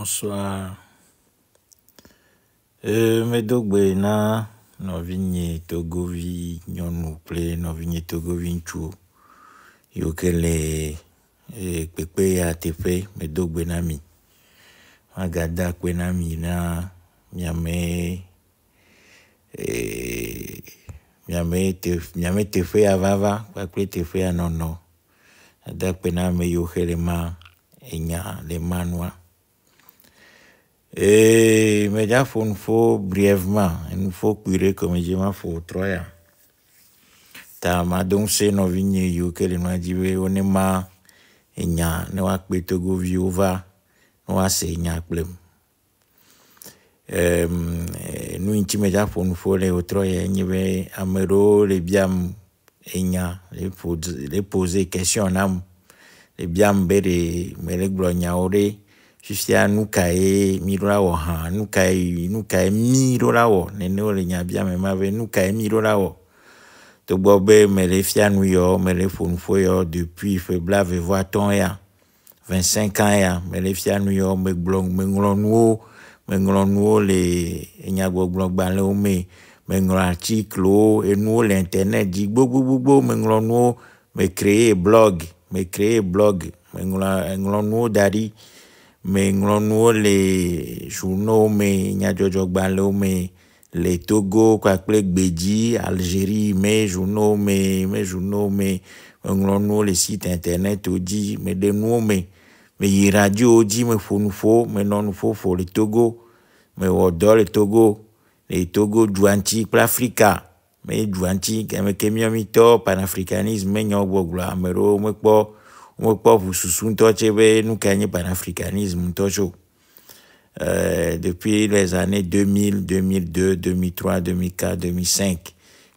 Bonsoir. Medogbe na novinye togovi nyonu ple novinye togovi nchu yokele pepe ya tepe medogbe na mi magada kwe na mi na miame tefe ya vava kwa kwe tefe ya nono ada kwe na me yokele ma enya le manwa. Mais il faut brièvement, il faut cuire comme je m'en faut trois. Ta ma donc c'est no vigne yo que le noa diwe onema enya ne wa pe togo viova no wa se enya plem. Nous intime ja faut le trois nyebe amero le biam enya les poser question nam le biam bere mele glonya ore Justia nukae mirora wo ha nukae mirora wo nene ole nyabia me mave nukae mirora wo to bobe me le fia nu yo me le fonfo yo depuis feblave voir ton ya 25 ans ya me le fia nu yo me blong me nglonuo le nyagbo blong ban le o me nglo article et nous l'internet di gbogbo me nglonuo me créer blog me nglonuo dari me nglonuo le journaux me nyajojo gbanle me le Togo kwa kple Gbeji Algérie me journaux me nglonuo le site internet oji me de nuo me radio oji me fonufo me nonufo for le Togo me wodo le Togo juanti pour Africa me juanti me kemiomi to panafricanisme me nyogogla mero me po pour sous tochebe nous gagner panafricanisme tocho depuis les années 2000 2002 2003 2004 2005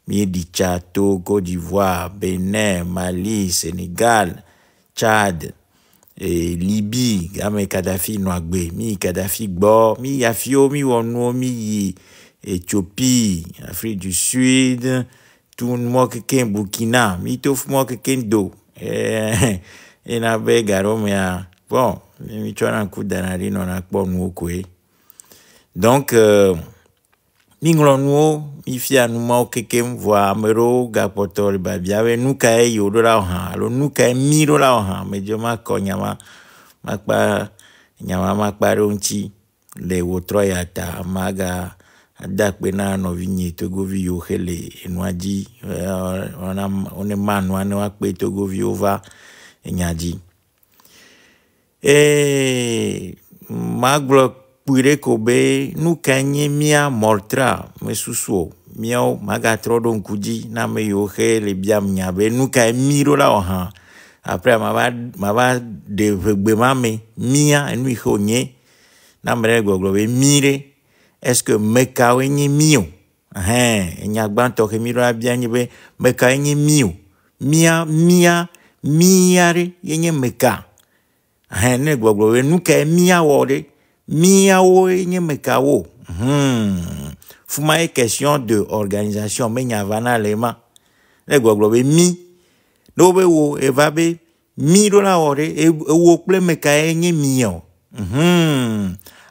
mi Tchad, Côte d'Ivoire, Bénin, Mali, Sénégal, Tchad et Libye game Kadhafi noagbe mi Kadhafi gbo mi yafio mi wonu mi Éthiopie, Afrique du Sud, tout mo ke Burkina mi tof mo ke do et na be garomia bon mi chona ku danari non akpo nu okwe donc mi nglonuo mi fia nu ma okekem voa mero gapoto ba biawe nu kai yodora ha lo nu kai mi ro la ha me joma ko nyama makpa ronchi le wotro ya ta maga adakpe na no vinye togovi yo hele enwaji on manu ane wakpe togovi ova enyadi maglo pure kobe nu kanye mia mortra mesusuo miao magatro don kuji na me yo hele biam nyabe nu kai miro la oha après mava de vegbe mame mia enu ihonye na mre goglo be mire est-ce que meka wenye mio nyagban to ke miro abia nyebe meka wenye mio miare yenye meka ne gbogbo we nuka mia wore mia wo yenye meka wo fuma e question de organisation me nyavana lema ne gbogbo we mi no be wo evabe mi do la wore e wo ple meka yenye mio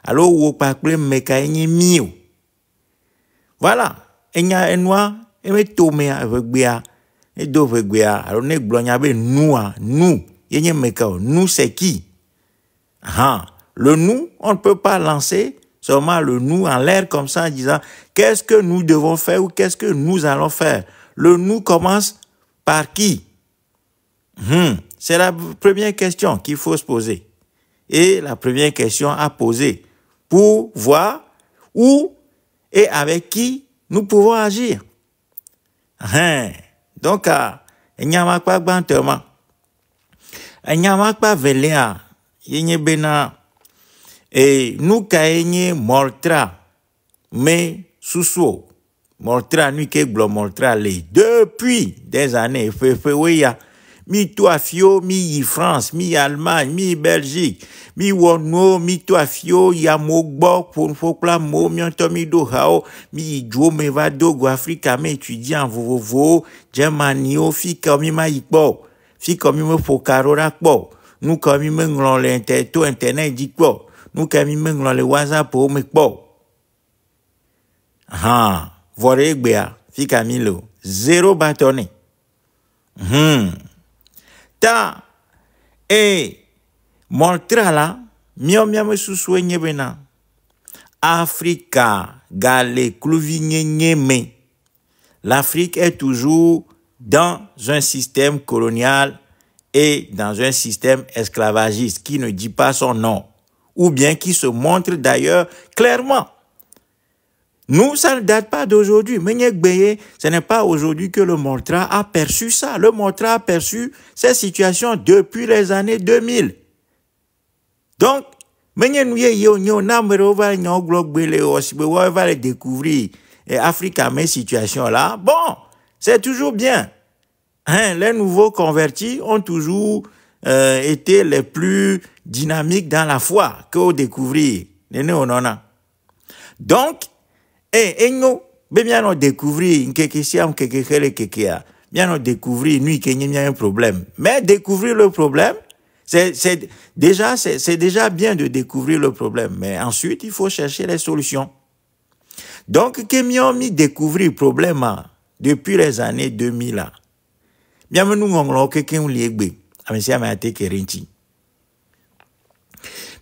alors wo pa ple meka yenye mio voilà enya enwa e me tome avec bia et d'ovegwea alors ne glonya be nous yenye meka nous c'est qui le nous on ne peut pas lancer seulement le nous en l'air comme ça en disant qu'est-ce que nous devons faire ou qu'est-ce que nous allons faire. Le nous commence par qui? C'est la première question qu'il faut se poser et la première question à poser pour voir où et avec qui nous pouvons agir. Donc, enyama kwa bantema. Enyama kwa velea. Yenye bena. Nou ka yenye mortra. Me susuo. Mortra nuke glo mortra le. Depuis des années. Weya. Mi toafio, mi France, mi Allemagne, mi Belgique. Mi wono, mi toafio, ya mogbo, pour fokla mo, mi antomi do hao, mi jo me va dogo Afrika, me étudiant vovo, Germanio, fi komi ma yikbo, fi komi me fokarora kbo, nous komi me nglon l'internet, internet dikbo, nous kami menglo le WhatsApp pour me po. Vore gbea, fi Camilo, 0 bâtonnet. Ta, montra là, me sousouenye bena. Africa, gale, kluvinye l'Afrique est toujours dans un système colonial et dans un système esclavagiste qui ne dit pas son nom, ou bien qui se montre d'ailleurs clairement. Nous, ça ne date pas d'aujourd'hui. Ce n'est pas aujourd'hui que le Montra a perçu ça. Le Montra a perçu cette situation depuis les années 2000. Donc, on va découvrir Africa, mes situations là. Bon, c'est toujours bien. Les nouveaux convertis ont toujours été les plus dynamiques dans la foi qu'au découvrir. Donc, nous, bien découvrir bien découvrir nous qu'il y a un problème. Mais découvrir le problème, c'est déjà bien de découvrir le problème. Mais ensuite, il faut chercher les solutions. Donc, que nous avons découvrir le problème depuis les années 2000 là. Bien nous avons quelqu'un lié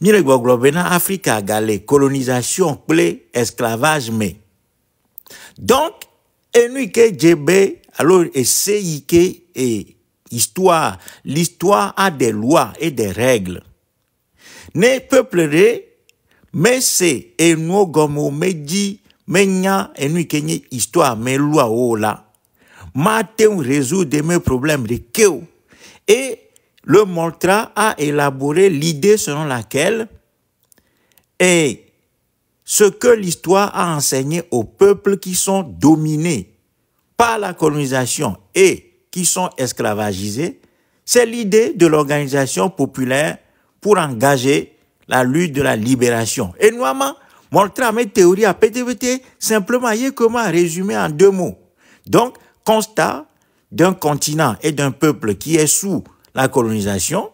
Mire globena Africa galé colonisation clé esclavage mais donc nous que djebe alors essayer et l'histoire a des lois et des règles ne peuple mais c'est et nous gomo meji menya et nous kenye histoire mais loi o là matin résoudre mes problèmes de keo et le Montra a élaboré l'idée selon laquelle ce que l'histoire a enseigné aux peuples qui sont dominés par la colonisation et qui sont esclavagisés, c'est l'idée de l'organisation populaire pour engager la lutte de la libération. Et normalement, Montra mes théories à PTVT simplement comment résumer en 2 mots. Donc, constat d'un continent et d'un peuple qui est sous la colonisation,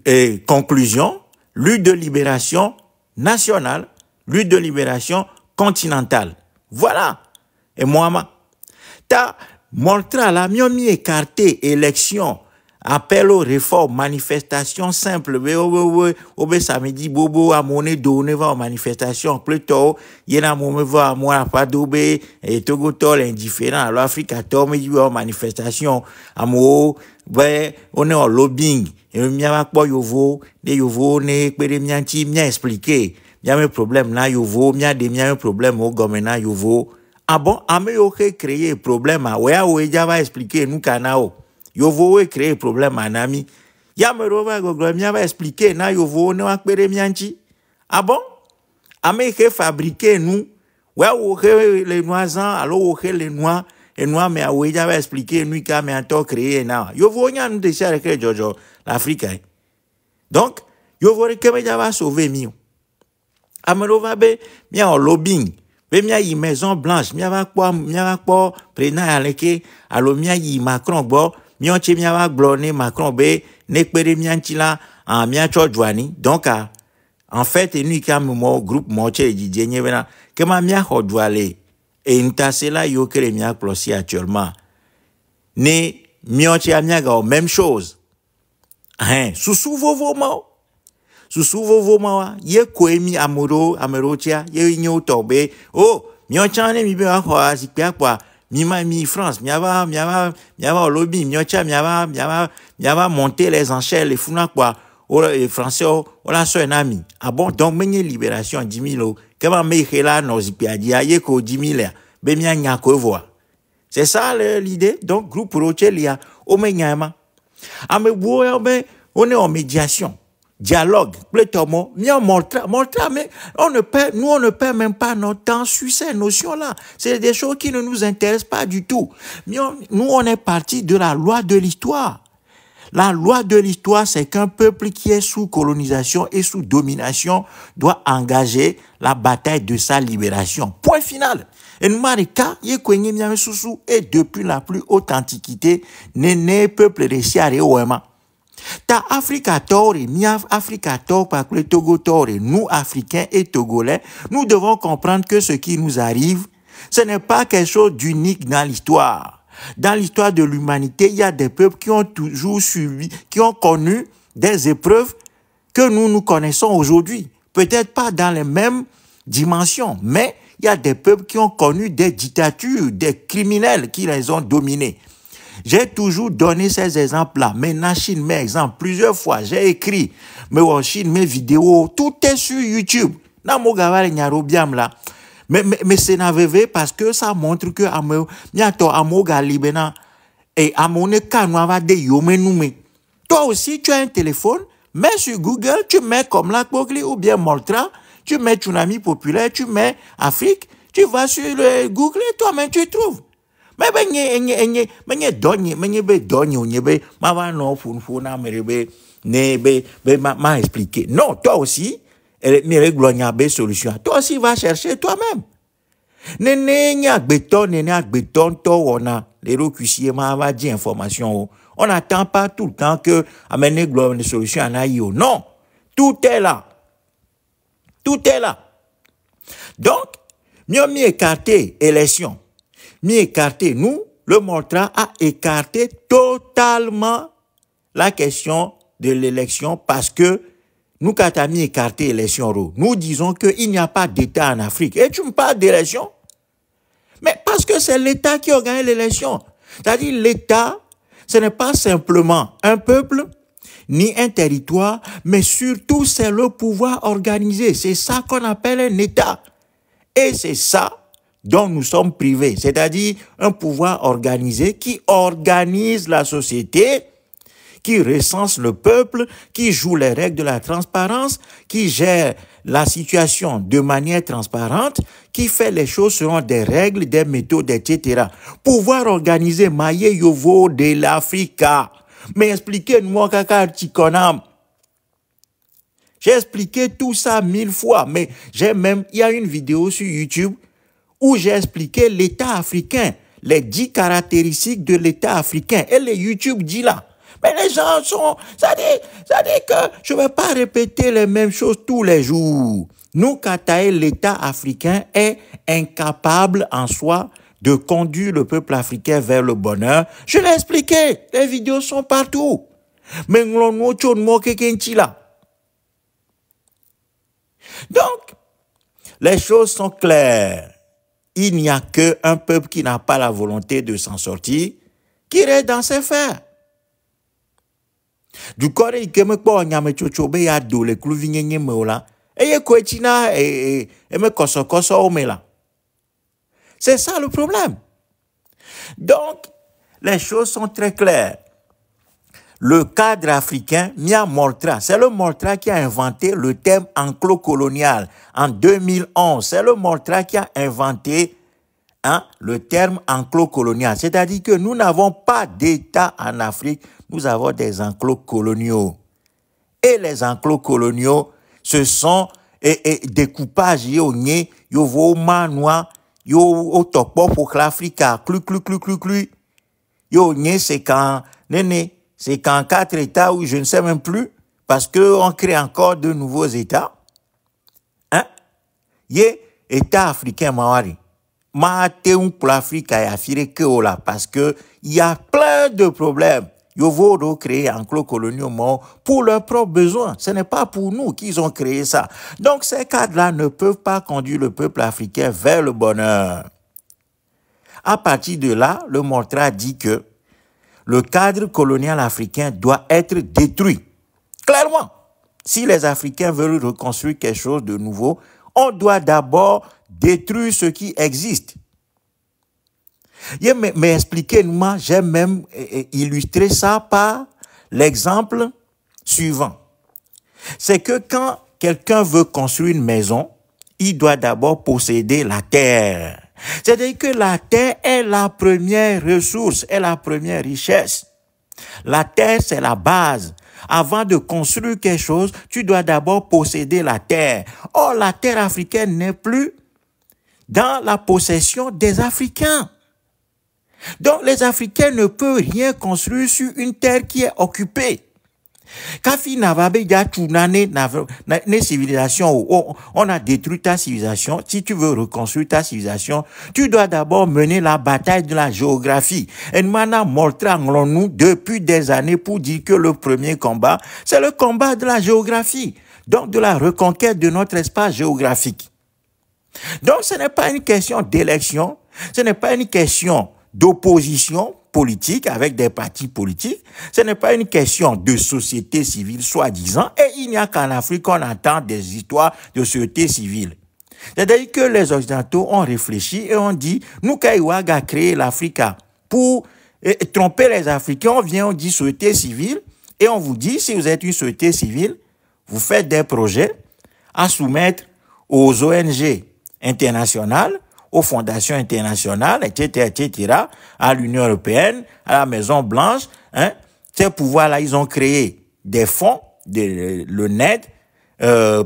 et conclusion, lutte de libération nationale, lutte de libération continentale. Voilà. Et moi, t'as montré à la mieux écarté élection, appel aux réformes, manifestations simples, samedi, bobo, à monnaie donné, va aux manifestations, plutôt, y en a mon va à moi, pas d'obé, et Togo tol indifférent, alors Afrique a tort, mais y a manifestation, à moi, ouais, on est en lobbying, et m'y'a pas yovo, des yovo, ne, péré m'yanti, m'y'a expliqué, m'y'a mes problèmes là, yovo, m'y'a un problème au gomena, yovo. Ah bon, ame yo créé problème, ouais, va expliquer, nous, kanao. Yovo créé problème à Nami. Yamerova Gogomia va expliquer na Yovo ne wa pere mianchi. Ah bon? Ame ke fabriquer nous. Ouais ou les noisans alors les noirs et noirs mais aweja va expliquer nous ka mais en créé na. Yovo nya nous déjà avec Jojo l'Afrique. Donc Yovo ke va sauver mio. Amerova be mia en lobbying. Be mia yi Maison Blanche, mia va quoi président aleke alo mia yi Macron bo mionche mia va glonner Macron be ne pere mianchi la en mia chodwani. Donc en fait nous ka mo groupe moche di jenye bena que ma mia hodwale et ntase la yo kere mia closi actuellement. Ne mionche mia ga même chose. Sous vovo mo Susu vovo ye koemi amorotia ye nyo tobe oh miochane mi be ho asipia kwa mi France miava lobby miocha miava monter les enchères les funa kwa les français o la so enami ah bon donc menye libération 10 000 comment me hela no zipia dia ye ko 10 000 be mia nya ko voa c'est ça l'idée donc groupe rochelia o menyama ame bo be on est en médiation dialogue, plétomo, mieux montrer, mais on ne perd même pas notre temps sur ces notions-là. C'est des choses qui ne nous intéressent pas du tout. Nous, on est parti de la loi de l'histoire. La loi de l'histoire, c'est qu'un peuple qui est sous colonisation et sous domination doit engager la bataille de sa libération. Point final. Et nous marquons, et depuis la plus haute antiquité, né peuple de Siare Ouema. Ta Africa tort et Mia Africa tort par le Togo tort et nous, Africains et Togolais, nous devons comprendre que ce qui nous arrive, ce n'est pas quelque chose d'unique dans l'histoire. Dans l'histoire de l'humanité, il y a des peuples qui ont toujours suivi, qui ont connu des épreuves que nous connaissons aujourd'hui. Peut-être pas dans les mêmes dimensions, mais il y a des peuples qui ont connu des dictatures, des criminels qui les ont dominés. J'ai toujours donné ces exemples-là. Maintenant, Chine, mes exemples, plusieurs fois, j'ai écrit, mais en Chine, mes vidéos, tout est sur YouTube. Mais c'est n'avait parce que ça montre que toi aussi, tu as un téléphone, mets sur Google, tu mets comme la Kogli ou bien Moltra, tu mets Tsunami populaire, tu mets Afrique, tu vas sur le Google et toi-même tu trouves. Mais expliquer. Non, toi aussi, solution. Toi aussi, va chercher toi-même. On n'attend pas tout le temps que amener une solution à Naïo. Non, tout est là. Tout est là. Donc, mieux écarter élection. Mieux écarter, nous, le Moltra a écarté totalement la question de l'élection parce que nous, quand on a mis écarté l'élection, nous disons qu'il n'y a pas d'État en Afrique. Et tu me parles d'élection? Mais parce que c'est l'État qui a gagné l'élection. C'est-à-dire l'État, ce n'est pas simplement un peuple, ni un territoire, mais surtout c'est le pouvoir organisé. C'est ça qu'on appelle un État. Et c'est ça dont nous sommes privés. C'est-à-dire un pouvoir organisé qui organise la société, qui recense le peuple, qui joue les règles de la transparence, qui gère la situation de manière transparente, qui fait les choses selon des règles, des méthodes, etc. Pouvoir organiser Maye Yovo de l'Afrique. Mais expliquez-moi, Kaka Tikonam. J'ai expliqué tout ça 1000 fois, mais il y a une vidéo sur YouTube où j'ai expliqué l'État africain, les 10 caractéristiques de l'État africain. Et les YouTube dit là. Mais les gens sont, ça dit que je ne vais pas répéter les mêmes choses tous les jours. Nous, Katae, l'État africain est incapable en soi de conduire le peuple africain vers le bonheur. Je l'ai expliqué. Les vidéos sont partout. Mais donc, les choses sont claires. Il n'y a qu'un peuple qui n'a pas la volonté de s'en sortir, qui reste dans ses fers. Du corps, il y a me chochobe ya do le kluvinye meola. Et koechina et me kosokoso omela. C'est ça le problème. Donc, les choses sont très claires. Le cadre africain, Mia Moltra, c'est le Moltra qui a inventé le terme enclo-colonial en 2011. C'est le Moltra qui a inventé le terme enclos-colonial. C'est-à-dire que nous n'avons pas d'État en Afrique, nous avons des enclos coloniaux. Et les enclos coloniaux, ce sont découpages yo vo manoa yo otopo pour l'Afrique clu yo c'est quand c'est quand 4 États ou je ne sais même plus parce que on crée encore de nouveaux États. État africain mawari. Pour l'Afrique parce que il y a plein de problèmes. Ils vont créer un enclos coloniaux pour leurs propres besoins. Ce n'est pas pour nous qu'ils ont créé ça. Donc ces cadres-là ne peuvent pas conduire le peuple africain vers le bonheur. À partir de là, le Moltra dit que le cadre colonial africain doit être détruit. Clairement, si les Africains veulent reconstruire quelque chose de nouveau, on doit d'abord détruire ce qui existe. Mais expliquez-moi, j'ai même illustré ça par l'exemple suivant. C'est que quand quelqu'un veut construire une maison, il doit d'abord posséder la terre. C'est-à-dire que la terre est la première ressource, est la première richesse. La terre, c'est la base. Avant de construire quelque chose, tu dois d'abord posséder la terre. Or, la terre africaine n'est plus dans la possession des Africains. Donc, les Africains ne peuvent rien construire sur une terre qui est occupée. Kafi n'avabe ya tunane ne civilisation, on a détruit ta civilisation. Si tu veux reconstruire ta civilisation, tu dois d'abord mener la bataille de la géographie. Et nous avons montré nous depuis des années pour dire que le premier combat, c'est le combat de la géographie. Donc de la reconquête de notre espace géographique. Donc ce n'est pas une question d'élection, ce n'est pas une question d'opposition politique avec des partis politiques, ce n'est pas une question de société civile soi-disant, et il n'y a qu'en Afrique qu'on entend des histoires de société civile. C'est-à-dire que les Occidentaux ont réfléchi et ont dit, nous, Kaiwaga a créé l'Afrique pour tromper les Africains, on vient, on dit société civile, et on vous dit, si vous êtes une société civile, vous faites des projets à soumettre aux ONG internationales, aux fondations internationales, etc., à l'Union européenne, à la Maison Blanche. Hein. Ces pouvoirs-là, ils ont créé des fonds, le NED,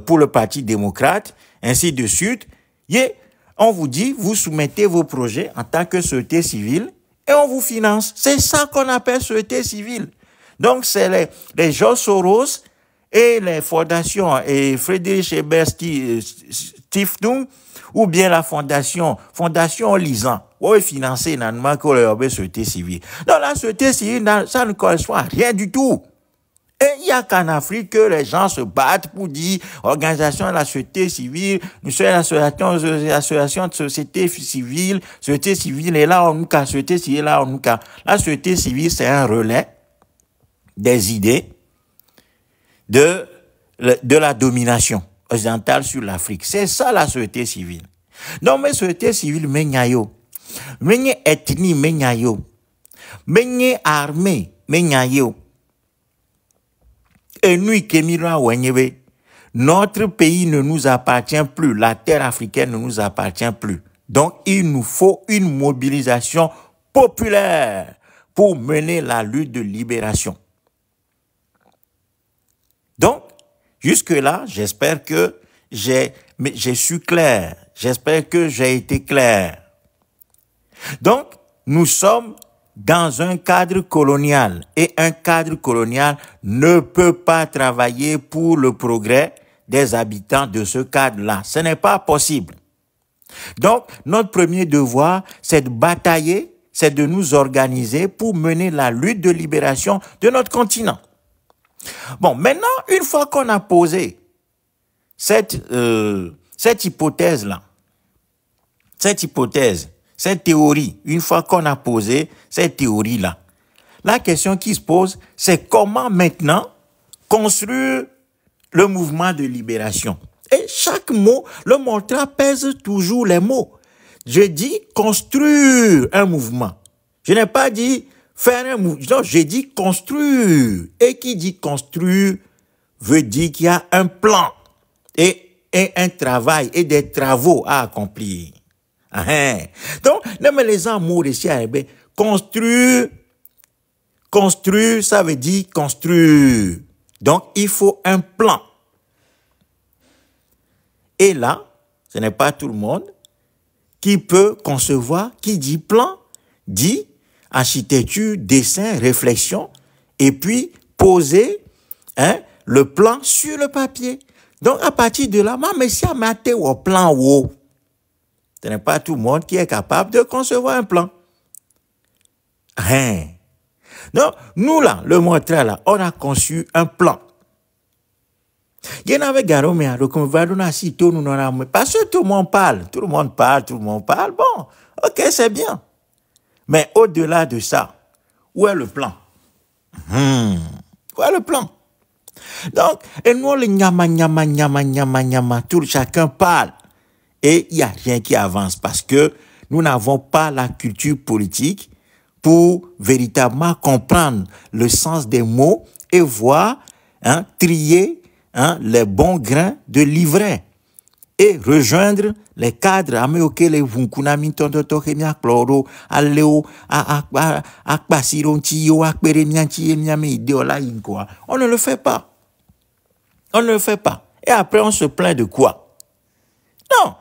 pour le Parti démocrate, ainsi de suite. Et on vous dit, vous soumettez vos projets en tant que société civile et on vous finance. C'est ça qu'on appelle société civile. Donc, c'est les George Soros et les fondations, et Friedrich Ebert Stiftung, ou bien la fondation Lisan, ou est financée dans la société civile. Donc la société civile, ça ne correspond à rien du tout. Et il n'y a qu'en Afrique que les gens se battent pour dire organisation de la société civile, nous sommes l'association de société civile est là, on nous société civile est là, on nous. La société civile, c'est un relais des idées de la domination occidentale sur l'Afrique. C'est ça la société civile. Donc, mais société civile, menyayo. Menye ethnie, menyayo. Menye armée, menyayo. Et nous, Kemira Wenyebe, notre pays ne nous appartient plus. La terre africaine ne nous appartient plus. Donc, il nous faut une mobilisation populaire pour mener la lutte de libération. Donc, jusque-là, j'espère que j'ai su clair. J'espère que j'ai été clair. Donc, nous sommes dans un cadre colonial. Et un cadre colonial ne peut pas travailler pour le progrès des habitants de ce cadre-là. Ce n'est pas possible. Donc, notre premier devoir, c'est de batailler, c'est de nous organiser pour mener la lutte de libération de notre continent. Bon, maintenant, une fois qu'on a posé cette hypothèse-là, cette théorie, une fois qu'on a posé cette théorie-là, la question qui se pose, c'est comment maintenant construire le mouvement de libération. Et chaque mot, le mantra pèse toujours les mots. Je dis construire un mouvement. Je n'ai pas dit faire un mouvement. Non, j'ai dit construire. Et qui dit construire veut dire qu'il y a un plan et un travail et des travaux à accomplir. Donc, même les amours ici, construire, ça veut dire construire. Donc, il faut un plan. Et là, ce n'est pas tout le monde qui peut concevoir, qui dit plan, dit architecture, dessin, réflexion, et puis poser le plan sur le papier. Donc, à partir de là, mais si on met au plan haut, ce n'est pas tout le monde qui est capable de concevoir un plan. Donc, nous là, le Montréal là, on a conçu un plan. Il y en avait Garomé, parce que tout le monde parle. Bon, ok, c'est bien. Mais au-delà de ça, où est le plan? Où est le plan? Donc, et nous, les nyama, tout chacun parle. Et il n'y a rien qui avance parce que nous n'avons pas la culture politique pour véritablement comprendre le sens des mots et voir, trier les bons grains de livret et rejoindre les cadres. On ne le fait pas. On ne le fait pas. Et après, on se plaint de quoi? Non.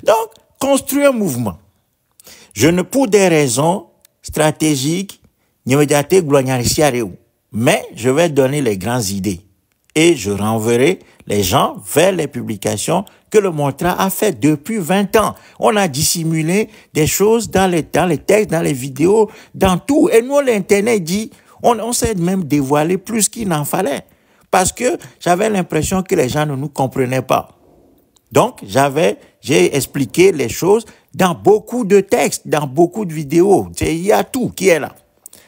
Donc, construire un mouvement. Pour des raisons stratégiques, Mais je vais donner les grandes idées et je renverrai les gens vers les publications que le Montra a fait depuis 20 ans. On a dissimulé des choses dans les textes, dans les vidéos, dans tout. Et nous, l'Internet dit, on s'est même dévoilé plus qu'il n'en fallait. Parce que j'avais l'impression que les gens ne nous comprenaient pas. Donc, j'ai expliqué les choses dans beaucoup de textes, dans beaucoup de vidéos. Il y a tout qui est là.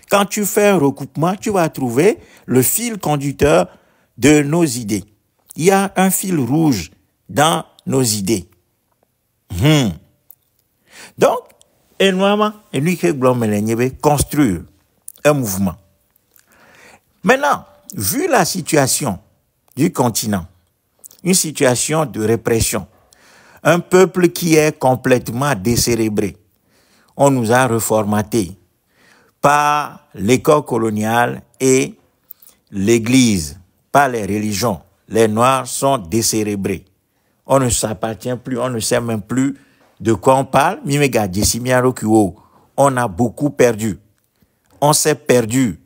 Quand tu fais un recoupement, tu vas trouver le fil conducteur de nos idées. Il y a un fil rouge dans nos idées. Donc, construire un mouvement. Maintenant, vu la situation du continent, une situation de répression, un peuple qui est complètement décérébré, on nous a reformaté par l'école coloniale et l'Église, par les religions. Les Noirs sont décérébrés. On ne s'appartient plus, on ne sait même plus de quoi on parle. On a beaucoup perdu. On s'est perdu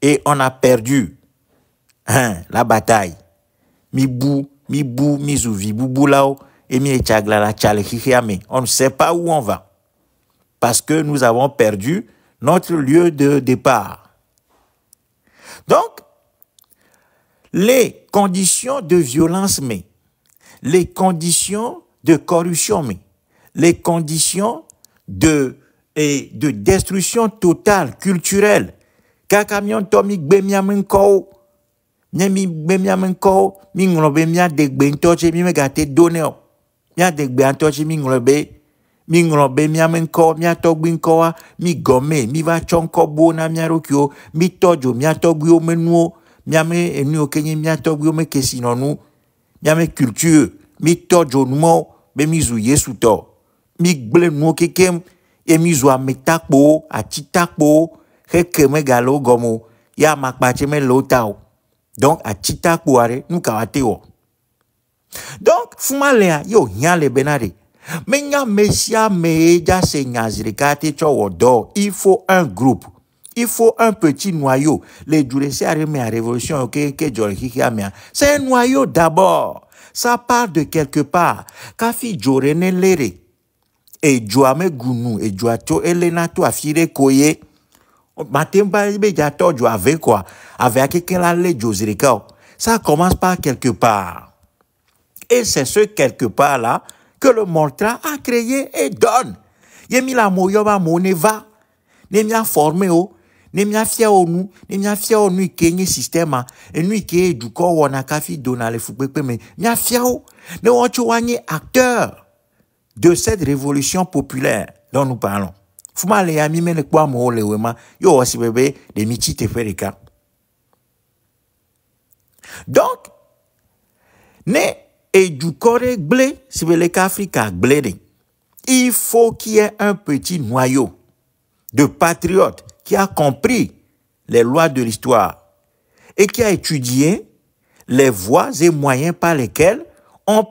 et on a perdu la bataille. On ne sait pas où on va parce que nous avons perdu notre lieu de départ. Donc, les conditions de violence, les conditions de corruption, les conditions de destruction totale, culturelle, kakamion tomi gbemiamenko, mi gbemiamenko, mi nglobe mia de gbentoche mi megate doneo, mia de gbentoche mi nglobe miamenko, mia togbinkoa, mi gome, mi va chonko bona mia rokyo, mi tojo mia togbio menuo, miame enu okenye mia togbio me kesinonu, miame culture, mi tojo numo, be mizu yesu to, mi gle nuo kekem, e mizu ametakpo, achitakpo, heke me galo gomo, ya makbache me lotao. Donc, achitakpo are, nou kawateo. Donc, fumalea, yo nyale benare. Mais il faut un groupe, il faut un petit noyau. Les révolution, c'est un noyau d'abord. Ça part de quelque part. Kafi jorene lere. Et joame gunu, et joato elenato afire koye. Matemba bejato jo avec quoi? Avec quelqu'un la le josirikao. Ça commence par quelque part. Et c'est ce quelque part là que le Montra a créé et donne. Yemi la moyoba moneva. Nemia formé o. Nemia fia o nous. Nemia fia o nous kenye système. Et nous qui du corps wana kafi dona le fukbepe me. Nemia fia o. Ne wacho wanye acteur de cette révolution populaire dont nous parlons. Fuma le yami me le kwa mo le wema. Yo wasi bebe de michi te ferika. Donc, et du corps blé, si vous voulez qu'Afrique blé, il faut qu'il y ait un petit noyau de patriotes qui a compris les lois de l'histoire et qui a étudié les voies et moyens par lesquels on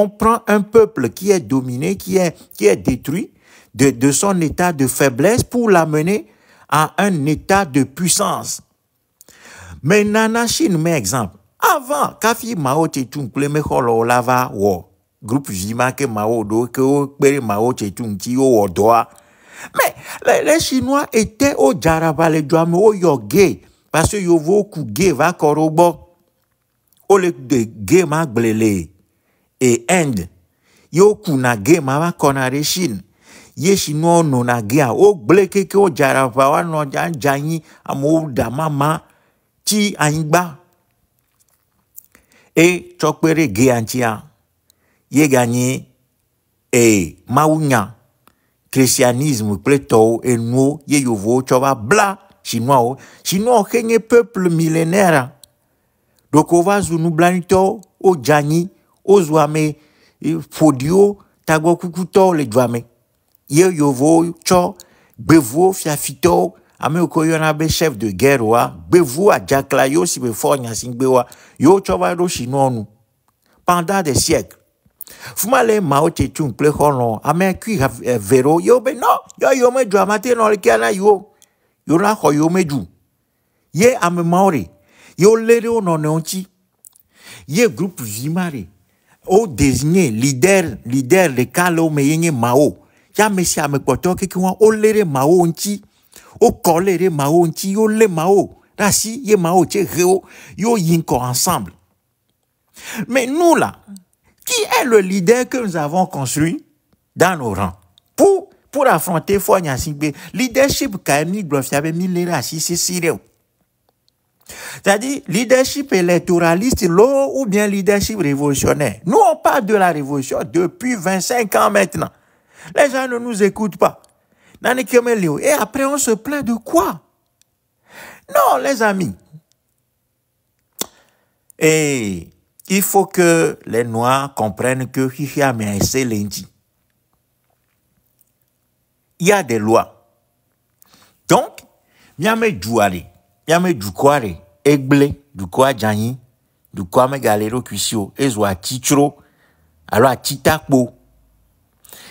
prend un peuple qui est dominé, qui est détruit de son état de faiblesse pour l'amener à un état de puissance. Mais Nana Chine met exemple. Avant, Kafi Mao Tse-tung pleme holo lava wo. Groupe Jima ke Mao do ke o pere Mao Tse-tung ti o doa. Mais les Chinois étaient au Jaraba le Djame au Yoge. Parce que Yovo ku ge va korobo. O le de ge ma blele. Et Inde. Yo ku na ge ma va konare Chine. Ye Chinois no na ge a. O bleke ke o Jaraba wa no janyi amo damama ti aingba. Et chokpere geantia, ye gagné et maounya, christianisme pleto et nous ye yovo chova bla chinois kenye peuple millénaire. Donc on va nous blanito o jani o zwame fodio tago kukuto le dwame. Ye yovo cho bevo fiafito ame okoyona be chef de guerre wa bevu a jaklayo si be fornya singbewa yo chova do chinois pendant des siècles. Fumale Mao Tse-tung ple holon ame kui vero yo be no yo me dramate no le kana yo na ho yo meju Ye ame maori. Yo lere o nononchi. Ye groupe Vimari. O désigné leader le kalo me yenge Mao. Ya mesi ame kpoto ke kiwa o lere Mao nchi. O kolere Mao nchi. Yo le Mao. Rasi ye Mao che reo. Yo yinko ensemble. Mais nous là, qui est le leader que nous avons construit dans nos rangs? Pour affronter Fonya Singbe, leadership Kaimi Grofiabe Milera si c'est sérieux. C'est-à-dire, leadership électoraliste, ou bien leadership révolutionnaire. Nous, on parle de la révolution depuis 25 ans maintenant. Les gens ne nous écoutent pas. Et après, on se plaint de quoi? Non, les amis. Et il faut que les Noirs comprennent que il y a des lois. Donc, miame douare, miame doukware, egble, doukwa djani, doukwa me galero kuisio, ezwa tichro, alors titakbo.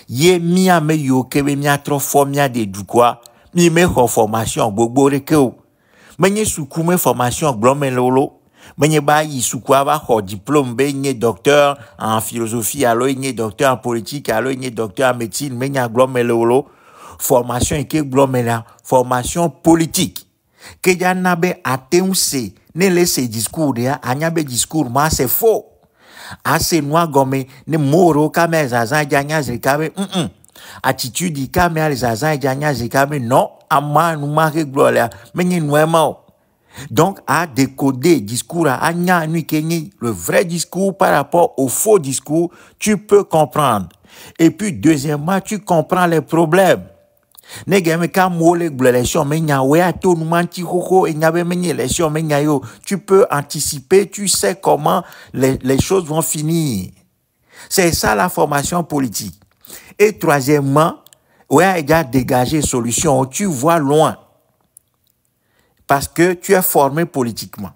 Ye miame yo kebe mia trop fort mia de doukwa, mi me formation bobo rekeo. Menye soukume formation blome lolo. Menye ba yi soukwa ba ho diplôme be nye docteur en philosophie, alors nye docteur en politique, alors nye docteur en médecine, menye blome lolo. Formation et que glomela, formation politique. Que yanabe ateunse, ne laisse discours de anyabe discours, mais c'est faux. Assez noir gomme, ne moro kame zaza janya zikabe, attitude kame zaza janya zikabe, non, ama nous marque gloria, mais n'y noema. Donc, à décoder discours à anya nui kenyi, le vrai discours par rapport au faux discours, tu peux comprendre. Et puis, deuxièmement, tu comprends les problèmes. Tu peux anticiper, tu sais comment les choses vont finir. C'est ça la formation politique. Et troisièmement, ouais, il y a dégagé solution, tu vois loin. Parce que tu es formé politiquement.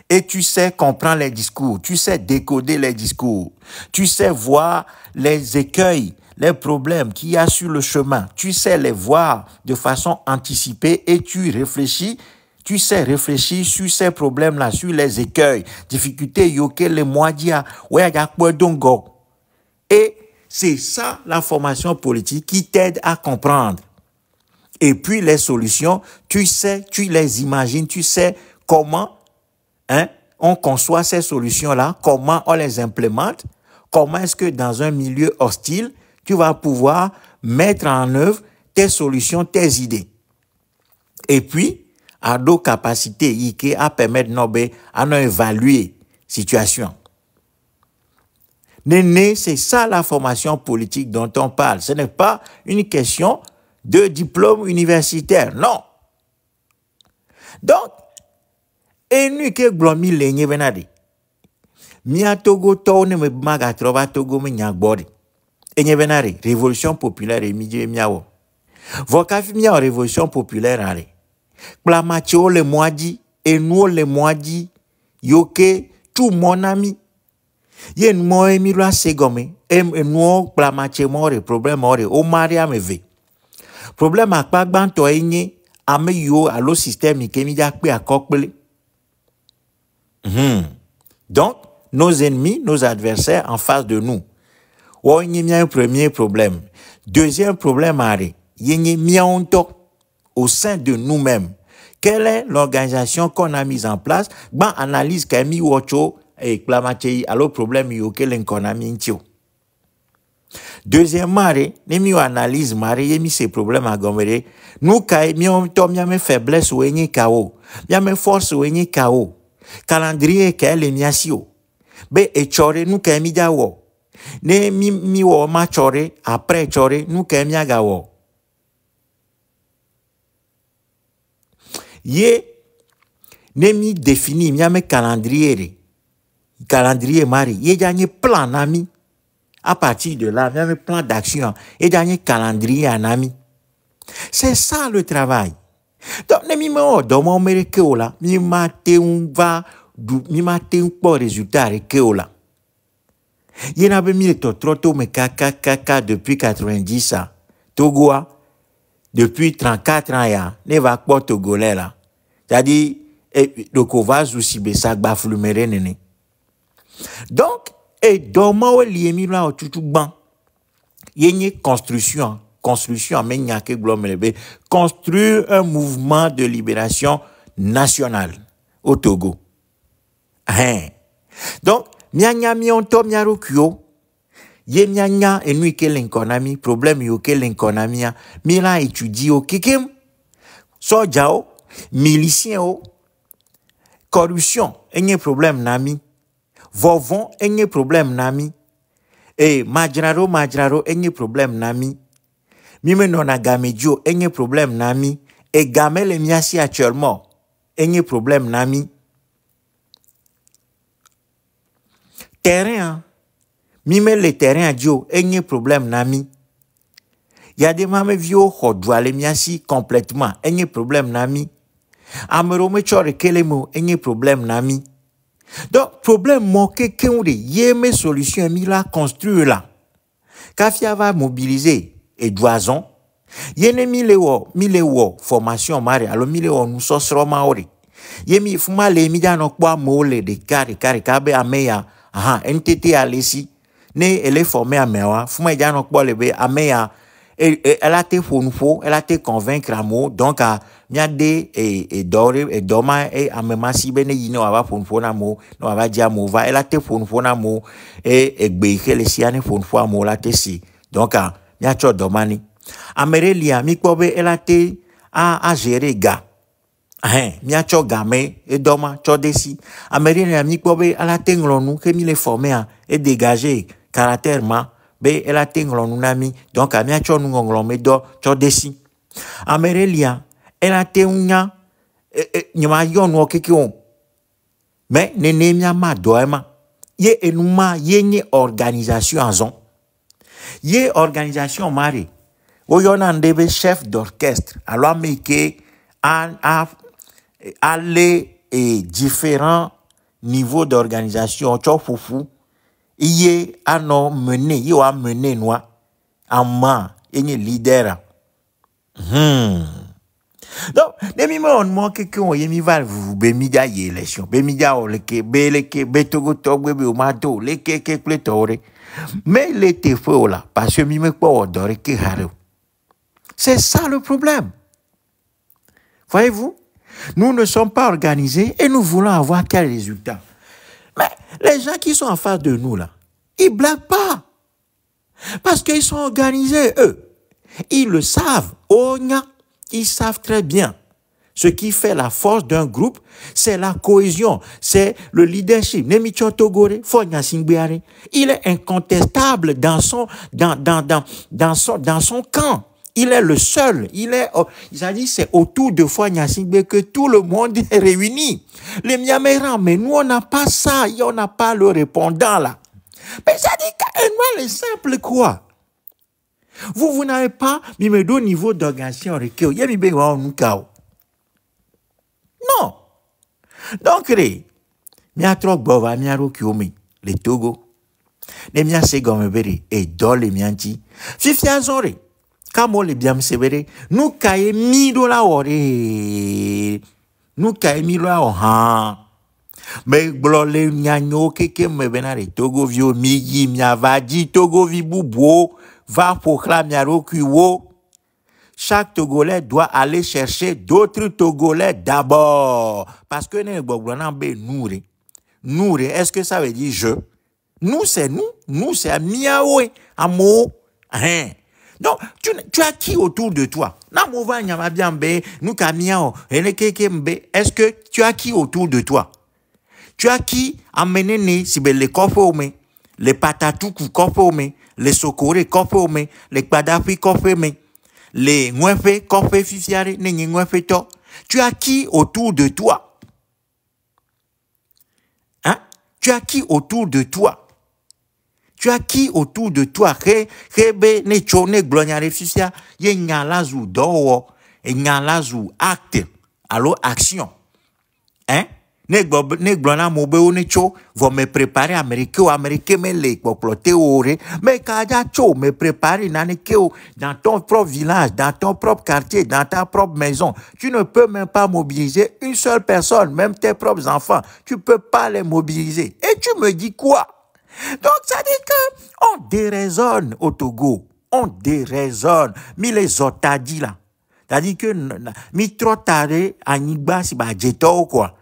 Et tu sais comprendre les discours, tu sais décoder les discours, tu sais voir les écueils, les problèmes qu'il y a sur le chemin, tu sais les voir de façon anticipée et tu réfléchis, tu sais réfléchir sur ces problèmes-là, sur les écueils, difficultés, yoke, les moadia, ouais, dongo. Et c'est ça la formation politique qui t'aide à comprendre. Et puis les solutions, tu sais, tu les imagines, tu sais comment on conçoit ces solutions-là, comment on les implémente, comment est-ce que dans un milieu hostile, tu vas pouvoir mettre en œuvre tes solutions, tes idées. Et puis, à nos capacités, à permettre à nous évaluer la situation. Néné, c'est ça la formation politique dont on parle. Ce n'est pas une question de diplôme universitaire, non. Donc, et nous que glomi lenye venade. Mia Togo to ne me maga trova Togo me nyagbori. Et nye venare, révolution populaire et midje miawo. Vokafi mia révolution populaire are. Plamacho le moadi, et nous le moadi, yoke, tout mon ami. Yen mo emilwa segome, nous plamache more, problème more, o maria me ve. Problème à pas banto enye, ame yo allo système ikemija pe akokpele. Donc, nos ennemis, nos adversaires en face de nous. Il y a un premier problème. Deuxième problème, il y a au sein de nous-mêmes. Quelle est l'organisation qu'on a mise en place? Ben, analyse Kami Wocho et Klamache, alors problème, il y a qu'on a mis. Deuxièmement, nous analyse, il y a ces problèmes à gommer. Nous, il y a faiblesse ou il y a force ou il y a calendrier qu'elle est miasio. Be et chore nous kemi dawo. Ne mi wo ma chore après chore nous kemi agawo. Ye ne mi défini mi ame calendrier. Calendrier mari, ye gagné plan nami. À partir de là, mi ame plan d'action, ye gagné calendrier en ami. C'est ça le travail. Donc, ne mi mo do mo mereke ola, mi ma te un va mi ma te un po résultat reke ola. Ye na be mi to troto me kaka depuis 90 ans. Togoa depuis 34 ans ya, ne va pas togolais là. C'est-à-dire, le kovaz aussi, ça baflumere nene. Donc, et dormant liemi là au tout ban. Yenye construction, mais n'y a que glomelebe. Construire un mouvement de libération nationale au Togo. Hein. Donc, mianya mionto miarokyo. Ye mianya enui ke l'enconami, problème yo ke l'enconamia, mila étudie au kikim, sojao, milicien o, corruption, enye problème nami, vovon, enye problème nami, et majraro, enye problème nami, mime nona gamedio, enye problème nami, et gamel miasi actuellement, enye problème nami, terrain, mime le terrain dio, enye problème nami. Y a des mamans vieux qui les miasi complètement, enye problème nami. Amerome chore kelemo, enye problème nami. Donc problème mo quelqu'un de yeme solution mi la construire là. Kafia va mobiliser et doison. Yene milewo formation mari alors milewo nous sosro maori. Yemi fuma le mi no kwa mole de kari kabe ameya aha NTT alesi. Ne elle est formée à Mewa, fuma ya no kwa lebe ameya elle a été fonfo, elle a été convaincre à mot donc à miade et doré et doma et à même si bene yino ava fonfo na mo no ava dia mo va elle a été fonfo na mo et beike le siane fonfo à mo la tesi donc à mia cho domani amerelia mi kobe elle a été à gérer ga hein mia cho game et doma cho desi amerelia mi kobe elle a été nglonu que mi les former et dégager caractèrement be elle a tinglo nunami donc a mia cho ngonglo medo cho desi amerelia elle a teunya nyama yonu okekio mais nene mia ma doema ye enuma yenye organisation azon ye organisation mari oyona ndebe chef d'orchestre alors meke a les différents niveaux d'organisation cho fufu iye ano mené yo a mené noa ama enye leader donc demi me on manque que on yemi val vous be midia ye élection be midia o leke be togo togbe be o mato leke ke pletore mais il était faux là parce que mi me pas odore ke haro c'est ça le problème voyez-vous nous ne sommes pas organisés et nous voulons avoir quel résultat. Mais les gens qui sont en face de nous, là, ils ne blaguent pas. Parce qu'ils sont organisés, eux. Ils le savent. Ils savent très bien. Ce qui fait la force d'un groupe, c'est la cohésion, c'est le leadership. Nemicho Togore, Fonya Singbeare, il est incontestable dans son camp. Il est le seul. Il a dit c'est autour de Fonya Singbe que tout le monde est réuni. Les Miamérans, mais nous on n'a pas ça, on n'a pas le répondant là. Mais ça dit qu'elle est simple quoi. Vous n'avez pas mis au niveau d'organisation. Non. Donc, les Togo, les miens segomebere et dans les mianti, fifiazore, kamo les biam severe, nous caille $1000 ore, nous caille $1000 ha. Mais blole nyagno keke me benare Togo vio migi miavadi Togo vi bubo va proclamer rokuwo. Chaque Togolais doit aller chercher d'autres Togolais d'abord. Parce que nous, est-ce que ça veut dire je? Nous, c'est nous. Nous, c'est miaoué, amour. Hein. Donc, tu as qui autour de toi? Est-ce que tu as qui autour de toi? Tu as qui amené si les kofome, les patatoukou kofome, les sokoré kofome, les kadafi kofome. Les ngwefe, kofe fifiare, nengi ngwefe to. Tu as qui autour de toi? Hein? Tu as qui autour de toi? Tu as qui autour de toi? Rebe ne chone glonyare fifia, ye nyalazu dowo, e nyalazu acte, alors action. Hein? Ne glona mobe ou ne cho, vont me préparer américain me les poploter ore, mais kada cho me préparer nanekeo dans ton propre village, dans ton propre quartier, dans ta propre maison. Tu ne peux même pas mobiliser une seule personne, même tes propres enfants. Tu peux pas les mobiliser. Et tu me dis quoi? Donc ça dit que on déraisonne au Togo, on déraisonne. Mi les otadi là. C'est-à-dire que mi trop tard anigba si ba jeto quoi.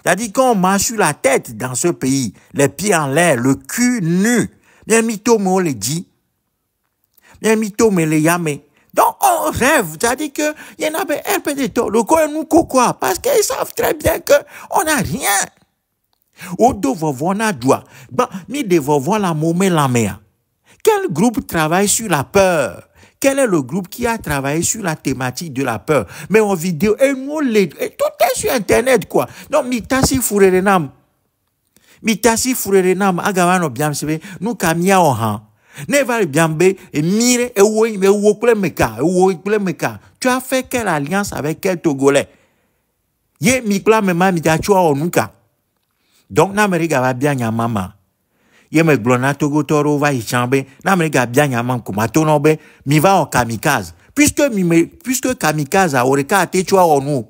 C'est-à-dire qu'on marche sur la tête dans ce pays, les pieds en l'air, le cul nu. Bien mito me le dit. Bien mito me le yame. Donc on rêve. C'est-à-dire que il y en a un peu de temps. Le quoi nous quoi? Parce qu'ils savent très bien que on n'a rien. Odo vovona doit. Bon, mi devons voir la momé la mer. Quel groupe travaille sur la peur? Quel est le groupe qui a travaillé sur la thématique de la peur? Mais en vidéo, et nous les, et tout est sur Internet, quoi. Donc, mitasi furerenam. Mitasi furerenam, agawano biamsebe, nous kamia ohan. Ne va biambe, et mire, et wokle meka. Tu as fait quelle alliance avec quel Togolais? Ye mikla mema mitachua onuka. Donc, n'Amérique va bien ya mama. Ye me glona Togo toro va y chamber. N'Amérique bien ya mam kumatonobe. Mi va en kamikaze. Puisque kamikaze a oreka a techua onu.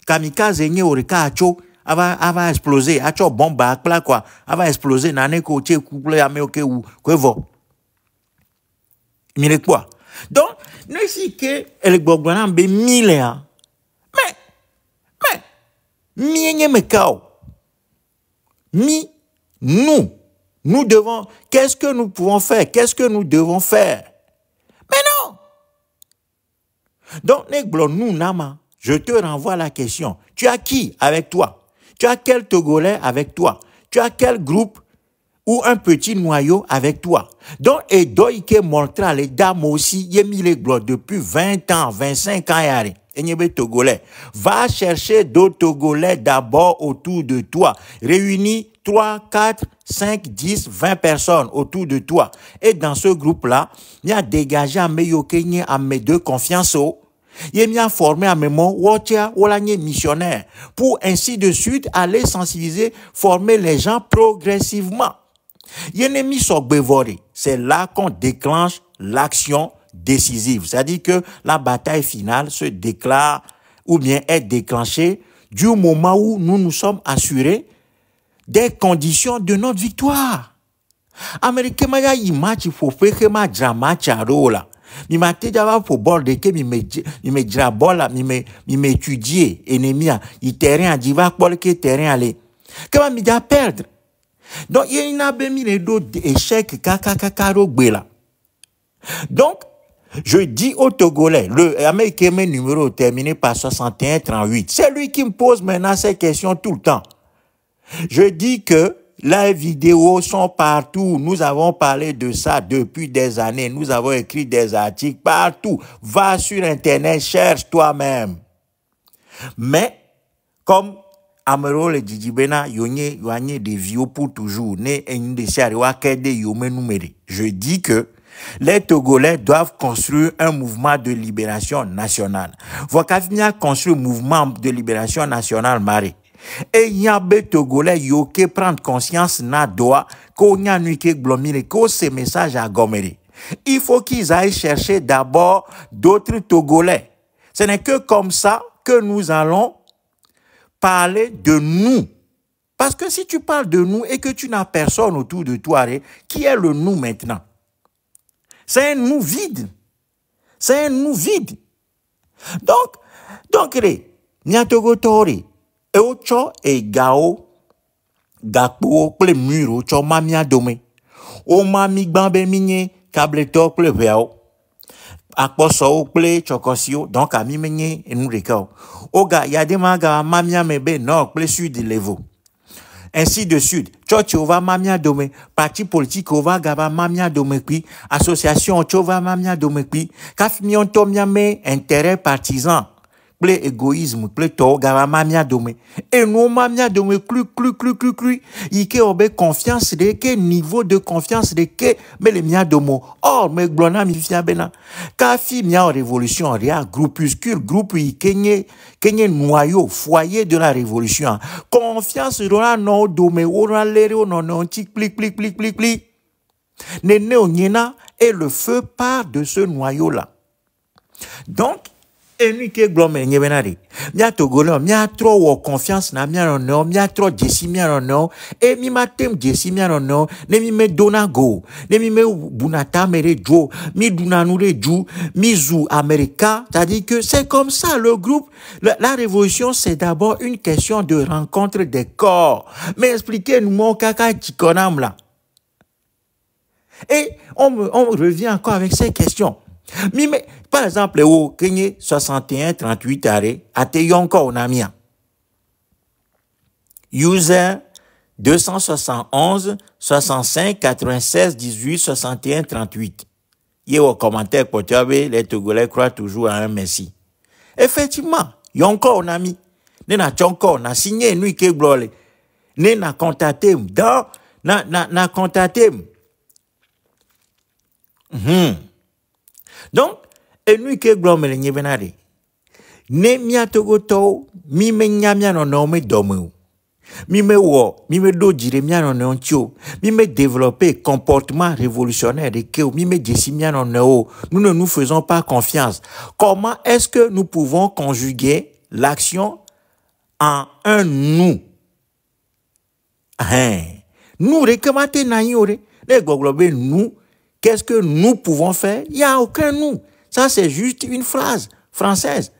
Kamikaze nye oreka a cho. Va exploser. A cho bomba akpla quoi. Va exploser. Nane ko che couple ame oke ou. Kwe vo. Mire quoi? Donc, ne si que el glona be milea. Mais, mi nye me kao. Nous devons, qu'est-ce que nous pouvons faire? Qu'est-ce que nous devons faire? Mais non! Donc, nous, Nama, je te renvoie la question. Tu as qui avec toi? Tu as quel Togolais avec toi? Tu as quel groupe ou un petit noyau avec toi? Donc, et doike montra les dames aussi, y mis les gloires depuis 20 ans, 25 ans, yari. Et Togolais. Va chercher d'autres Togolais d'abord autour de toi. Réunis 3, 4, 5, 10, 20 personnes autour de toi. Et dans ce groupe-là, il y a dégagé à Meyokenye à mes deux confiance. Il y a formé à mes mots, missionnaire. Pour ainsi de suite aller sensibiliser, former les gens progressivement. Il y a mis sur Bévoré. C'est là qu'on déclenche l'action décisive. C'est-à-dire que la bataille finale se déclare ou bien est déclenchée du moment où nous nous sommes assurés des conditions de notre victoire. Américain maya y match faut faire que ma drama charola. Mi mate java pour bord de que mi me drabola mi me étudier ennemi il terrain diva pour que terrain aller. Comment mi da perdre. Donc il y a mis les d'autres échecs kakakaro gbela. Donc je dis au Togolais, le Américain numéro terminé par 6138. C'est lui qui me pose maintenant ces questions tout le temps. Je dis que les vidéos sont partout. Nous avons parlé de ça depuis des années. Nous avons écrit des articles partout. Va sur Internet, cherche toi-même. Mais, comme Amero le Djidjibena, yonye des vieux pour toujours. Je dis que les Togolais doivent construire un mouvement de libération nationale. Vokafinia construit un mouvement de libération nationale, Marie. Et il y a des Togolais qui prennent conscience na doa qu'on y a nuike glomine que ces messages à Gomeri. Il faut qu'ils aillent chercher d'abord d'autres Togolais. Ce n'est que comme ça que nous allons parler de nous. Parce que si tu parles de nous et que tu n'as personne autour de toi, qui est le nous maintenant? C'est un nous vide. C'est un nous vide. Donc, Nyatogo Tori, et ocho et gao, gakpo, ple mur, ocho mamia dome. O mami gbambe minye, kableto ple veo. Akposo ple chokosio, donc a mi menye, et nous recao. Oga, yadema ga mamia mebe, non, ple sud levo. Ainsi de suite. Church ova mamia dome, parti politique ova gaba mamia dome pi, association chova mamia dome pi, kaf mion to miame intérêt partisan. ple égoïsme, ple to gava mamia dome. Et nous mamia dome clu. Ike obe confiance de que niveau de confiance de que mais le mia domo. Or me glona mi fia bena. Ka fi mia révolution ria groupuscule groupe kenye noyau foyer de la révolution. Confiance rona no dome ora lere non tic pli. Nene onyena et le feu part de ce noyau là. Donc enike glome nyebenari mia togolo mia tro wo confiance na mia no mia tro jesi mia no e mi matem jesi mia no ne mi me donago ne mi me bunata mere jo mi dunanure ju mi zu america, c'est-à-dire que c'est comme ça le groupe la révolution c'est d'abord une question de rencontre des corps. Mais expliquez-nous mon kaka chikonam là. Et on revient encore avec ces questions. Mais, par exemple, au Kenya 61 38 arrêt, à encore on a mis. User 271 65 96 18 61 38. Il y a un commentaire pour tu les Togolais croient toujours à un Messie. Effectivement, il y a encore on a mis. Nous n'a signé nous qui glole. Nous n'a contacté dans n'a contacté. Donc, et nous qui glome les nyebenari. Ne mia togoto, mi me nyamia no me domu. Mi me do jire mia no tio. Mi me développer comportement révolutionnaire de que mi me jessimia no. Nous ne nous faisons pas confiance. Comment est-ce que nous pouvons conjuguer l'action en un nous? Nous recommandons naïore. Les goglobe nous. Qu'est-ce que nous pouvons faire? Il n'y a aucun nous. Ça, c'est juste une phrase française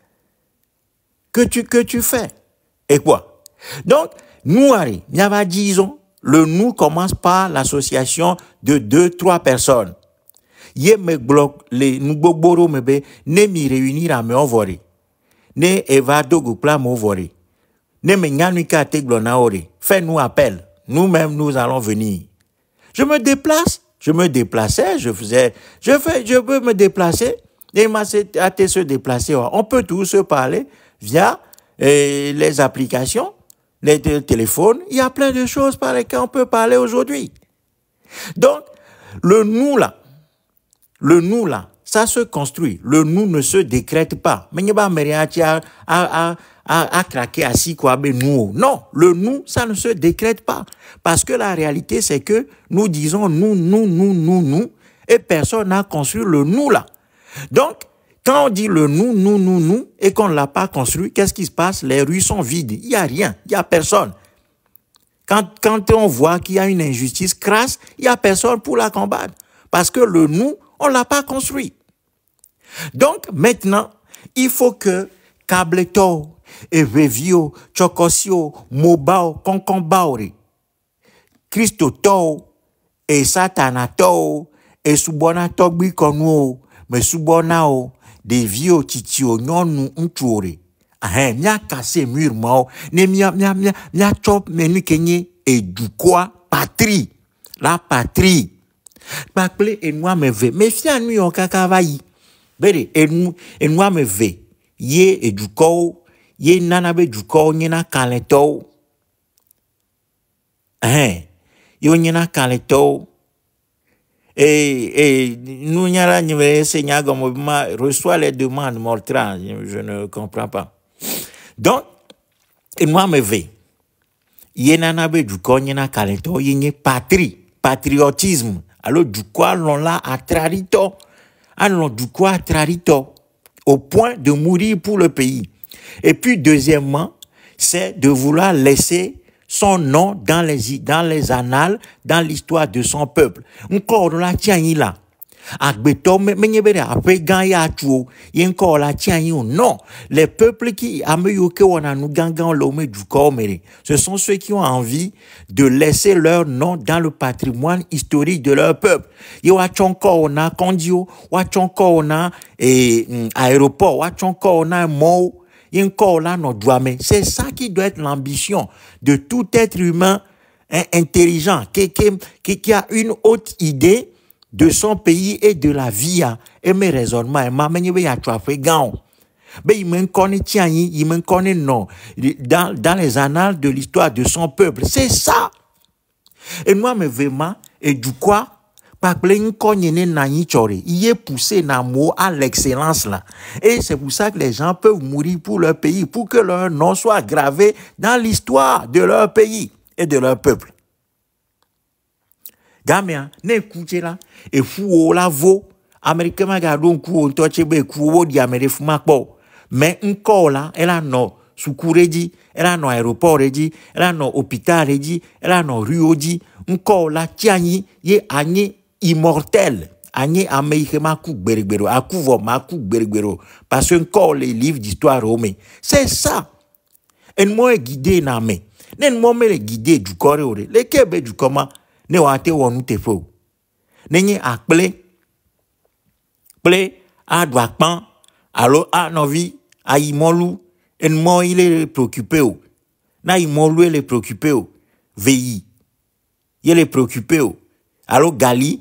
que tu fais. Et quoi? Donc, nous, disons, le nous commence par l'association de 2-3 personnes. Yé me bloque les nous boboro mebe ne mi réunir à me envoyer. Ne eva dogupla m'envoyer. Ne me nyanuka te glonaore. Fais-nous appel. Nous-mêmes, nous allons venir. Je me déplace. Je me déplaçais, je peux me déplacer, et hâter se déplacer. On peut tous se parler via les applications, les téléphones. Il y a plein de choses par lesquelles on peut parler aujourd'hui. Donc, le nous là, ça se construit. Le nous ne se décrète pas. Mais il n'y a pas à craquer assis quoi, ben nous. Non, le nous, ça ne se décrète pas. Parce que la réalité, c'est que nous disons nous, et personne n'a construit le nous là. Donc, quand on dit le nous, et qu'on ne l'a pas construit, qu'est-ce qui se passe? Les rues sont vides. Il n'y a rien, il n'y a personne. Quand on voit qu'il y a une injustice crasse, il n'y a personne pour la combattre. Parce que le nous, on ne l'a pas construit. Donc, maintenant, il faut que Cableto, Evevio, Chokosio, Mobao, Konkombaori, Christoto, et Satanato, et Subonato Bikono, mais Subonao, des vieux titio non nous unture. Ah, mia cassé murement, ne mia chop menu kenye, et du quoi, patrie, la patrie. Bakle et moi me ve, mais fia nous yon kakavayi. Bere, et moi me ve, ye et du ko, ye nanabe du ko, nyena kaleto. Yo nyena kaleto. Et nous nyara nyere seigneur comme reçoit les demandes mortran, je ne comprends pas. Donc, et moi me ve, ye nanabe du ko, nyena kaleto, ye nye patrie, patriotisme. Alors, du quoi l'on l'a attrarito. Alors, du quoi attrarito. Au point de mourir pour le pays. Et puis, deuxièmement, c'est de vouloir laisser son nom dans les annales, dans l'histoire de son peuple. Encore, on l'a tient là. Agbeto, mais après, gagné tout, y encore la tient non. Les peuples qui, ameyuke wana nous gangan l'homme du corps, ce sont ceux qui ont envie de laisser leur nom dans le patrimoine historique de leur peuple. Yo wachonko ona kondio, wachonko ona aéroport, wachonko ona mot, y'encore là nos douame. C'est ça qui doit être l'ambition de tout être humain intelligent, qui a une haute idée de son pays et de la vie, et mes raisonnements, et ma manière à fait gant. Ben, il me connaît tiani, il me connaît non. Dans les annales de l'histoire de son peuple. C'est ça. Et moi, me vraiment, et du quoi? Parce que il est poussé dans mot à l'excellence là. Et c'est pour ça que les gens peuvent mourir pour leur pays, pour que leur nom soit gravé dans l'histoire de leur pays et de leur peuple. Gamia, n'écoutez là, et fou la vo, américain ma gardon kou on touche be kou di américain fuma po. Mais encore là, elle a non Soukouredi, elle a non aéroport redi, elle a non hôpital redi, elle a non rue di, encore là tiani, ye anye immortel. Anye ameikema kou berbero, akuvo ma kou berbero. Parce que encore les livres d'histoire romains. C'est ça. Et moi guidé na me. Nen moi me le guidé du corps ore. Le kebe du comment ne wate wonu te fo. Nenye akple a doakpan, alors a novi, a imolu, en moi il est préoccupé. Na imolu il est préoccupé. Veilli. Il est préoccupé. Alors Gali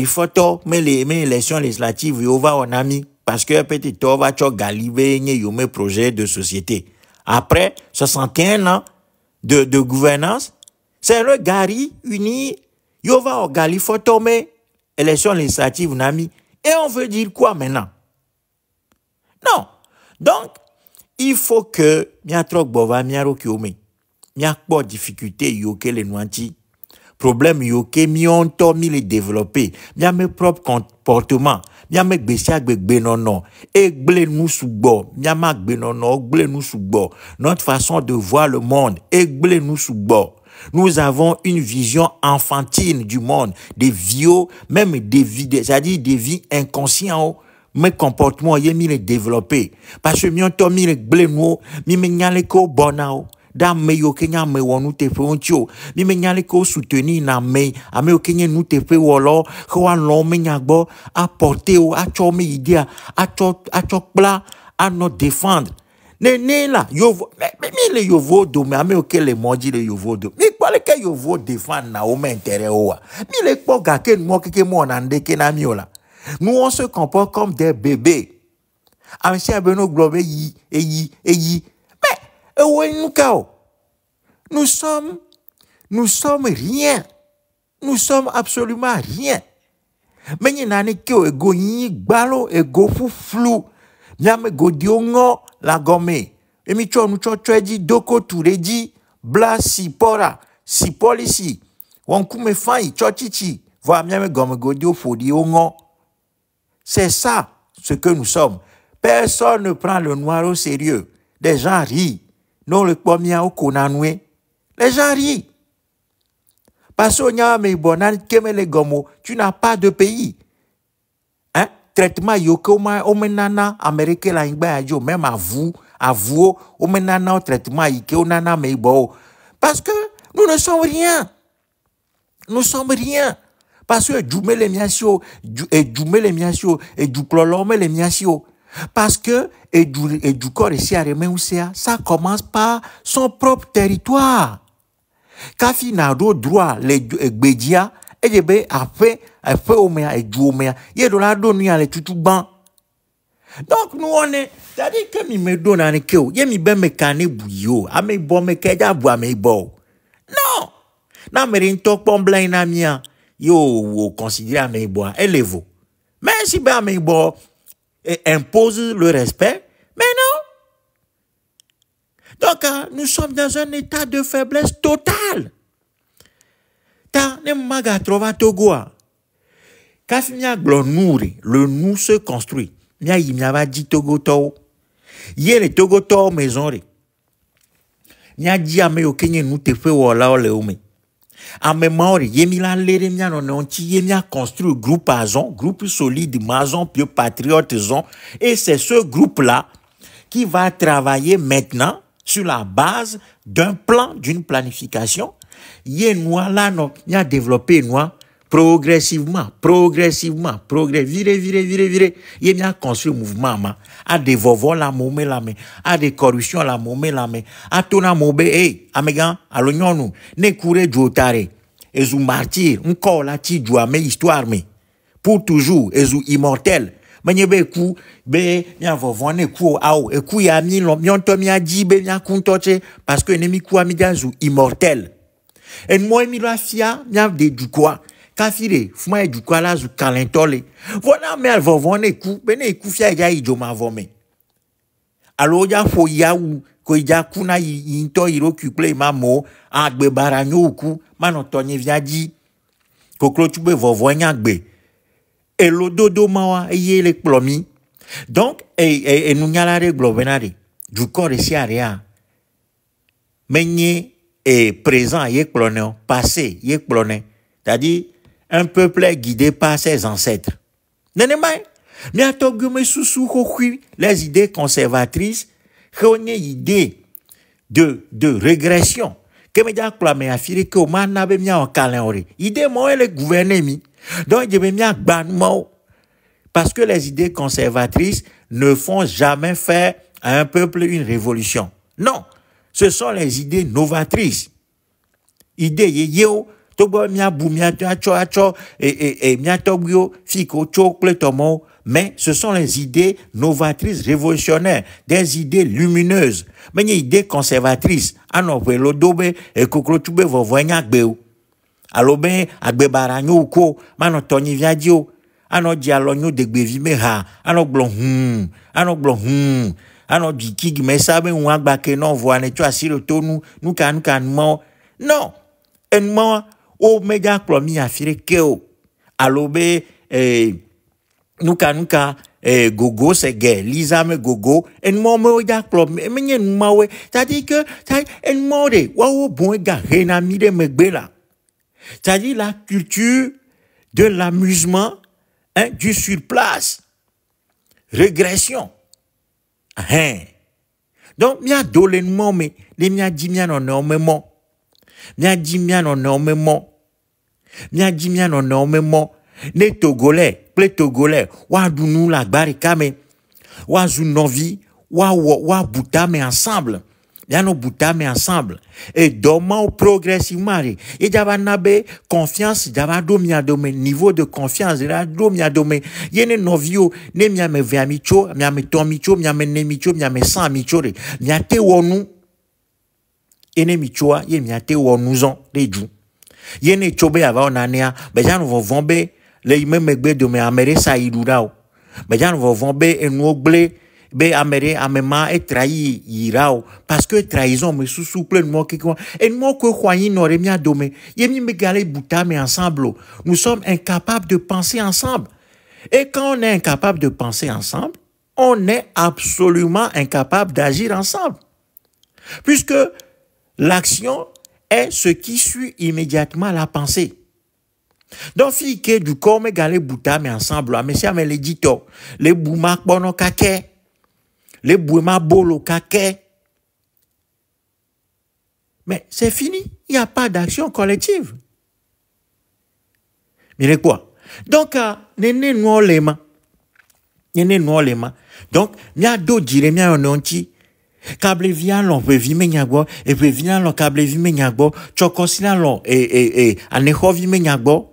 photo, mais les élections législatives, yo va on ami, parce que peut-être on va choc Gali venye yo mes projets de société. Après 61 ans de gouvernance, c'est le Gari uni, yo va au Gali photo, mais élections législatives nami. Et on veut dire quoi maintenant? Non. Donc, il faut que mia trok bova mia rokiome. Mia pas difficulté yoke les nuanti. Problème yoke mi on to mi les développer. Mia mes propres comportements. Mia mes besia gbe non. Et ble nous soubo. Mia ma gbe non ble nous soubo. Notre façon de voir le monde. Et ble nous soubo. Nous avons une vision enfantine du monde, des vieux, même des vies, c'est-à-dire des vies inconscientes, mes comportements, yé mi les développer. Parce que mi on to mi les blémo, mi me nyale ko bonao, da me yo kenya me wonu te fe oncho, mi me nyale ko soutenir na me, ame yo kenya nou te fe wolo, kwa l'on me nyagbo, apporter ou, a cho me idea, a cho pla, à nous défendre. Né là, yovo, mais le yovo do, mais ame oké le moji le yovo do. Mais quoi le que yovo défendre na ome intérêt oua. Mais le po gake mo keke mo nande ke na miola. Nous on se comporte comme des bébés. Amsi beno globe yi. Mais ouais nous kao. Nous sommes rien. Nous sommes absolument rien. Mais y nane ke ego yi gbalo ego flou. Nyame godiongo la gome. Emi cho nou cho di doko toureji bla si pora si policy. Wanku me fai cho chichi. Voa nyame gome godio fodi ongo. C'est ça ce que nous sommes. Personne ne prend le noir au sérieux. Des gens rient. Non le premier au konanwe. Les gens rient. Parce que nyame bonan kemele gomo, tu n'as pas de pays. Traitement yoke omenana américain la ingba jo même à vous omenana traitement yike onana meibo parce que nous ne sommes rien parce que djoume les miasio et du clolome les miasio parce que et du corps ici à remeusea ça commence par son propre territoire kafi na do droit les gbedia et je be après omea et djomea ye do la do nu ya le tutu ban. Donc nous on est c'est-à-dire que mi me donne en keo ye mi be me kane bouyo ame bo me keja bo ame bo non na me rin tok pon blan na mia yo considérer ame bo élevo mais si be ame bo impose le respect mais non. Donc nous sommes dans un état de faiblesse totale. Ta ne maga trova togoa. Kasi mia glonuri, le nous se construit. Mia yimia va di togo to. Ye le togo to maison re. Mia di ame o kenye nou te fe wala ole ome. Ame maori, ye mi la lere mia non onti, ye mia construit groupe azon, groupe solide, maison, pieux patriote zon. Et c'est ce groupe-là qui va travailler maintenant sur la base d'un plan, d'une planification. Yé noa là non, y a développé noa progressivement, vire. Yé m'a construit mouvement ma, a des vovons la momé la me, a des corruptions la momé la me, a tona mobé amégan, a l'oignon nous, ne courez jotare, et zou martyr, encore la ti joua me histoire me, pour toujours, et zou immortel, menye be ku be mia vovon ne ku au e ku ya mi lo mionto mia di be mia kuntoche parce que ne mi ku amigazu immortel en moi mi la fia mia de du quoi kafire fuma e du quoi la zu kalentole voilà me al vovon ne ku be ne ku fia ya ijo ma vome alo ja fo ya u ko ja kuna into iro kuple ma mo agbe baranyo ku mano tonye via di koklo tu be vovon nya gbe et le dodo mawa eye le plomi donc et nous nyalare globenari du corps ici area menye est présent yé ploné passé yé ploné c'est-à-dire un peuple est guidé par ses ancêtres nenemai mi atogume susu kokui les idées conservatrices une idée de régression que me dia klame afiri que o mana be mi en calendrier idée mo le gouverner mi donc je vais m'y parce que les idées conservatrices ne font jamais faire à un peuple une révolution. Non, ce sont les idées novatrices. Idées yéyo, tobo mia bou mia acho et mia tobio fiko chokle tomo, mais ce sont les idées novatrices révolutionnaires, des idées lumineuses. Mais les idées conservatrices, ano lo dobe et koklo tube vovonya gbeu. Alors ben agbe baranyo ko mano toni viadio ano dialonyo de gbevi me ha ano gblon ano di kig me sabe un agba ke non vo ane tu asiro tonu nuka mo non en mo o mega plomi afire ke o alors be nuka gogo se ge lisa me gogo en mo me o ja plomi menye nmawe c'est-à-dire que en mo de wa o bon ga rena mi de me gbela. C'est-à-dire la culture de l'amusement, hein, du surplace, régression. Hein. Donc, mia dolenmo me, les mia di mia non énormément. Mia di mia non énormément. Mia di mia non énormément. Ne Togolais, ple Togolais, wa dounou la barikame, wa zounovi, wa boutame ensemble. Y'a nos boutame ensemble. Et dormant progressivement. Et j'avais nabe confiance, j'avais domia domé, niveau de confiance, j'avais domia domé. Y'en novio, ne mia me via micho, mia me ton micho, mia me ne micho, mia me sans micho, mia te wonu. Y'en michoa, y'en mia te wonuzon, les jou. Y'en chobe ava onania, ben j'en vont vombe, les me gbe de me amere sa idurao. Ben j'en vont vombe et nous blé. Be amere amema et trahi irao parce que trahison me sous plein de mots qui et moi que croyez n'aurait mia domé yemi me galé bouta mais ensemble nous sommes incapables de penser ensemble et quand on est incapable de penser ensemble on est absolument incapable d'agir ensemble puisque l'action est ce qui suit immédiatement la pensée. Donc fille que du corps me galé bouta mais ensemble mais si les dito les boumak bono kake les bouema bolo kake. Mais c'est fini. Il n'y a pas d'action collective. Mais quoi? Donc, nene no lema. Nene no lema. Donc, mia do dire mia ononti. Kable via lon pe vi menyagbo et pe via lon kable vi menyagbo chokosina lon aneho vi menyagbo.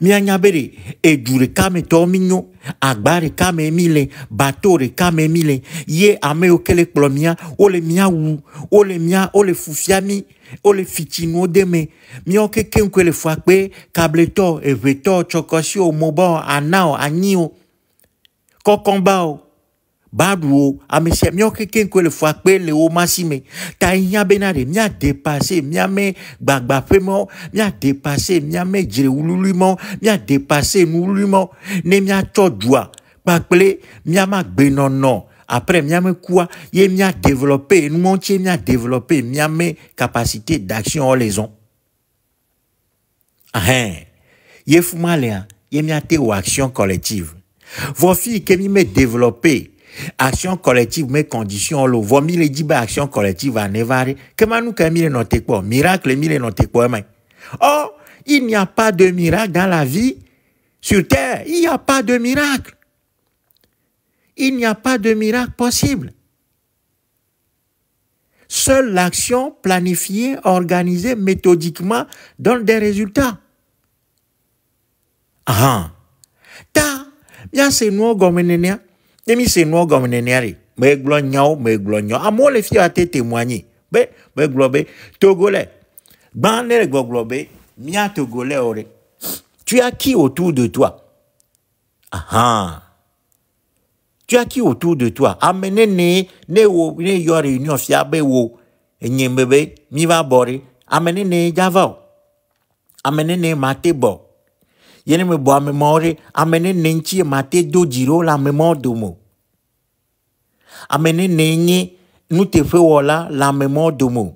Mia nyabere e dure kame to minyo agbare kame mile batore kame mile ye ame okele plomia ole mia wu ole mia ole fufiami ole fitino deme mi oke kenkwele fuakpe kableto e veto chokosio mobo anao anio kokombao badou amesia mi oke kenkwele fuakpe le o masime ta nya benade mi a dépassé mi a me gbagba femo mi a dépassé mi a me jire ululumo mi a dépassé nulumo ne mi a chodua pakple mi a ma gbenono après mi a me quoi ye mi a développé nous montier mi a développé mi a me capacité d'action en liaison ye fumalea ye mi a te ou action collective vos filles que mi me développé action collective, mes conditions, le vomi les dit action collective à Nevare. Comment nous camille notre quoi? Miracle, mille notre quoi, mais. Oh, il n'y a pas de miracle dans la vie. Sur terre, il n'y a pas de miracle. Il n'y a pas de miracle possible. Seule l'action planifiée, organisée méthodiquement donne des résultats. Ta Bien c'est nous gomenenia. Demi c'est nous gomenenia. Mais glognon. Amo les filles à te témoigner. Me globe Togolais. Bande globe. Mia Togolais ore. Tu as qui autour de toi? Ah. Tu as qui autour de toi? Amenez ne yo réunion fiabe wo. Nyembebe mi va bori. Amenez ne java. Amenez ne matebo. Yene me bo amemore. Amenez ne nchi mate do jiro la mémoire de mo. Amenez ne nous te fait wala la mémoire de mo.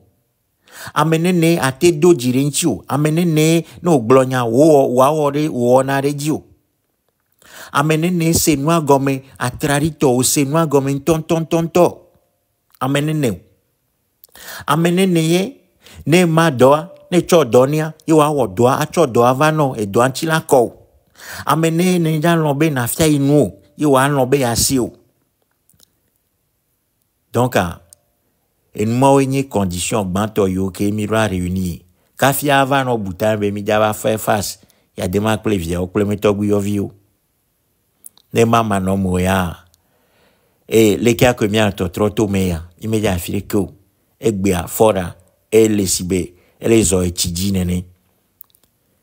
Amenez ne ate do jirenchio. Amenez ne no glonya wo ore wo na regio. Amenene se noa gome atrarito o se noa gome tonto. Amenene. Amenene ye ne ma doa ne cho donia iwa wo doa a cho doa vano e doa chila ko. Amenene ne ja lombe na fia inu iwa lombe ya sio. Donc en mo enye condition banto yo ke mi ra réunir. Ka fia vano butambe mi java faire face ya dema plevia o plemeto yo vio. Ne mama no moya e le kia que mia troto meya immédiat afriko egbea fora e le sibe e le zo etiji nene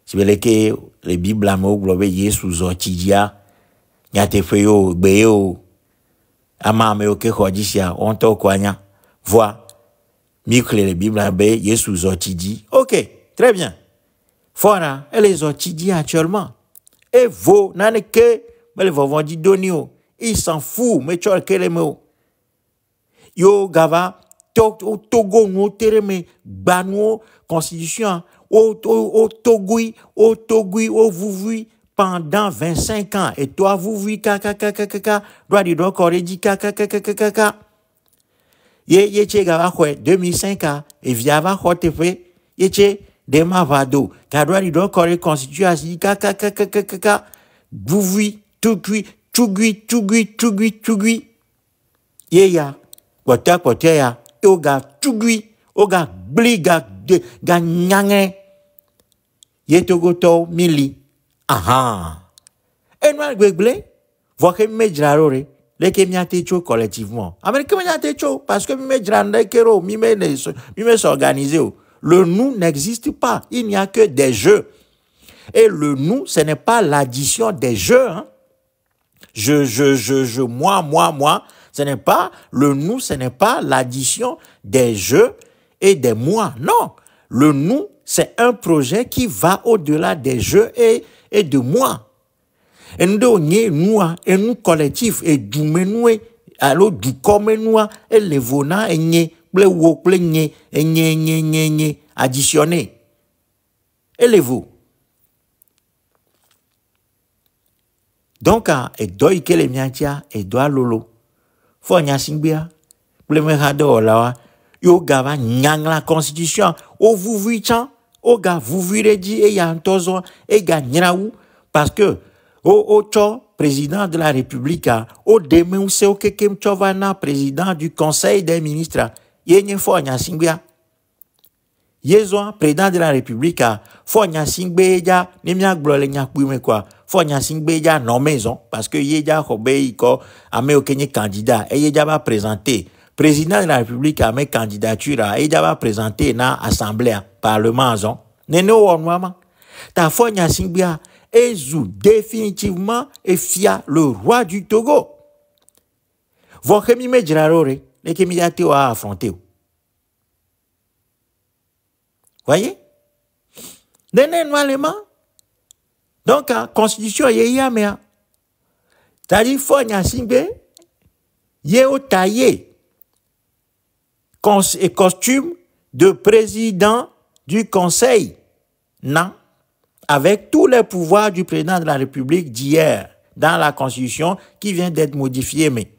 sibe le ke le bible mo globe yesu zo tijia nyate feyo gbeyo ama me o ke hodisia on to kwanya voi mikle le bible be yesu zo tiji. OK, très bien. Fora e le zo tiji actuellement et vous nane ke mais les vont dire donio, il s'en fout, mais tu as quel mot. Yo gava Togo no tereme bano constitution au Togui au Vouvui pendant 25 ans et toi Vouvui kaka doit dire donc on dit kaka ye che gava quoi 2005 et via va khote fait ye che dema vado ka doit dire donc on constitution kaka Vouvui Tugui. Yeya. Potea ya. Oga Tugui. Oga bliga de ganyange. Yetogoto mili. Aha. Et nous, gbegle. Voke mejrarore. Leke miate cho collectivement. Amérique miate cho. Parce que mejrande kero. Mime s'organiser. Le nous n'existe pas. Il n'y a que des jeux. Et le nous, ce n'est pas l'addition des jeux, hein. Moi, ce n'est pas le nous, ce n'est pas l'addition des jeux et des moi. Non, le nous, c'est un projet qui va au-delà des jeux et de moi. Et nous collectif et du menoué, alors du comenoué et les vona et nye, additionné. Et les vous. Donc, et doit que les miantia et doit lolo. Faut nya singbia. Pleme hado lawa. Yo gava nyang la constitution. O vous vuichan. O ga vous viredi et yantozo. Et ga nyraou. Parce que, o cho, président de la République, o deme ou se o kekem chovana, président du Conseil des ministres. Yenye faut nya singbia. Yezo, président de la République, faut nya singbeja, ni mia glole nya kuime quoi. Faut nya singbeja non maison, parce que yeja hobe ko ame okenye candidat, et yeja va présenter. Président de la République a mes candidature, et yeja va présenter na assemblée, parlement, zon. Neno wonwama. Ta faut nya singbia, ezou définitivement et fia le roi du Togo. Vous kemi me jirarore, ne kemi yate wa affronter. Voyez? Normalement. Donc, la constitution, il y a mais c'est-à-dire, faut y simbe, il y a taillé costume de président du conseil, non, avec tous les pouvoirs du président de la République d'hier, dans la constitution qui vient d'être modifiée, mais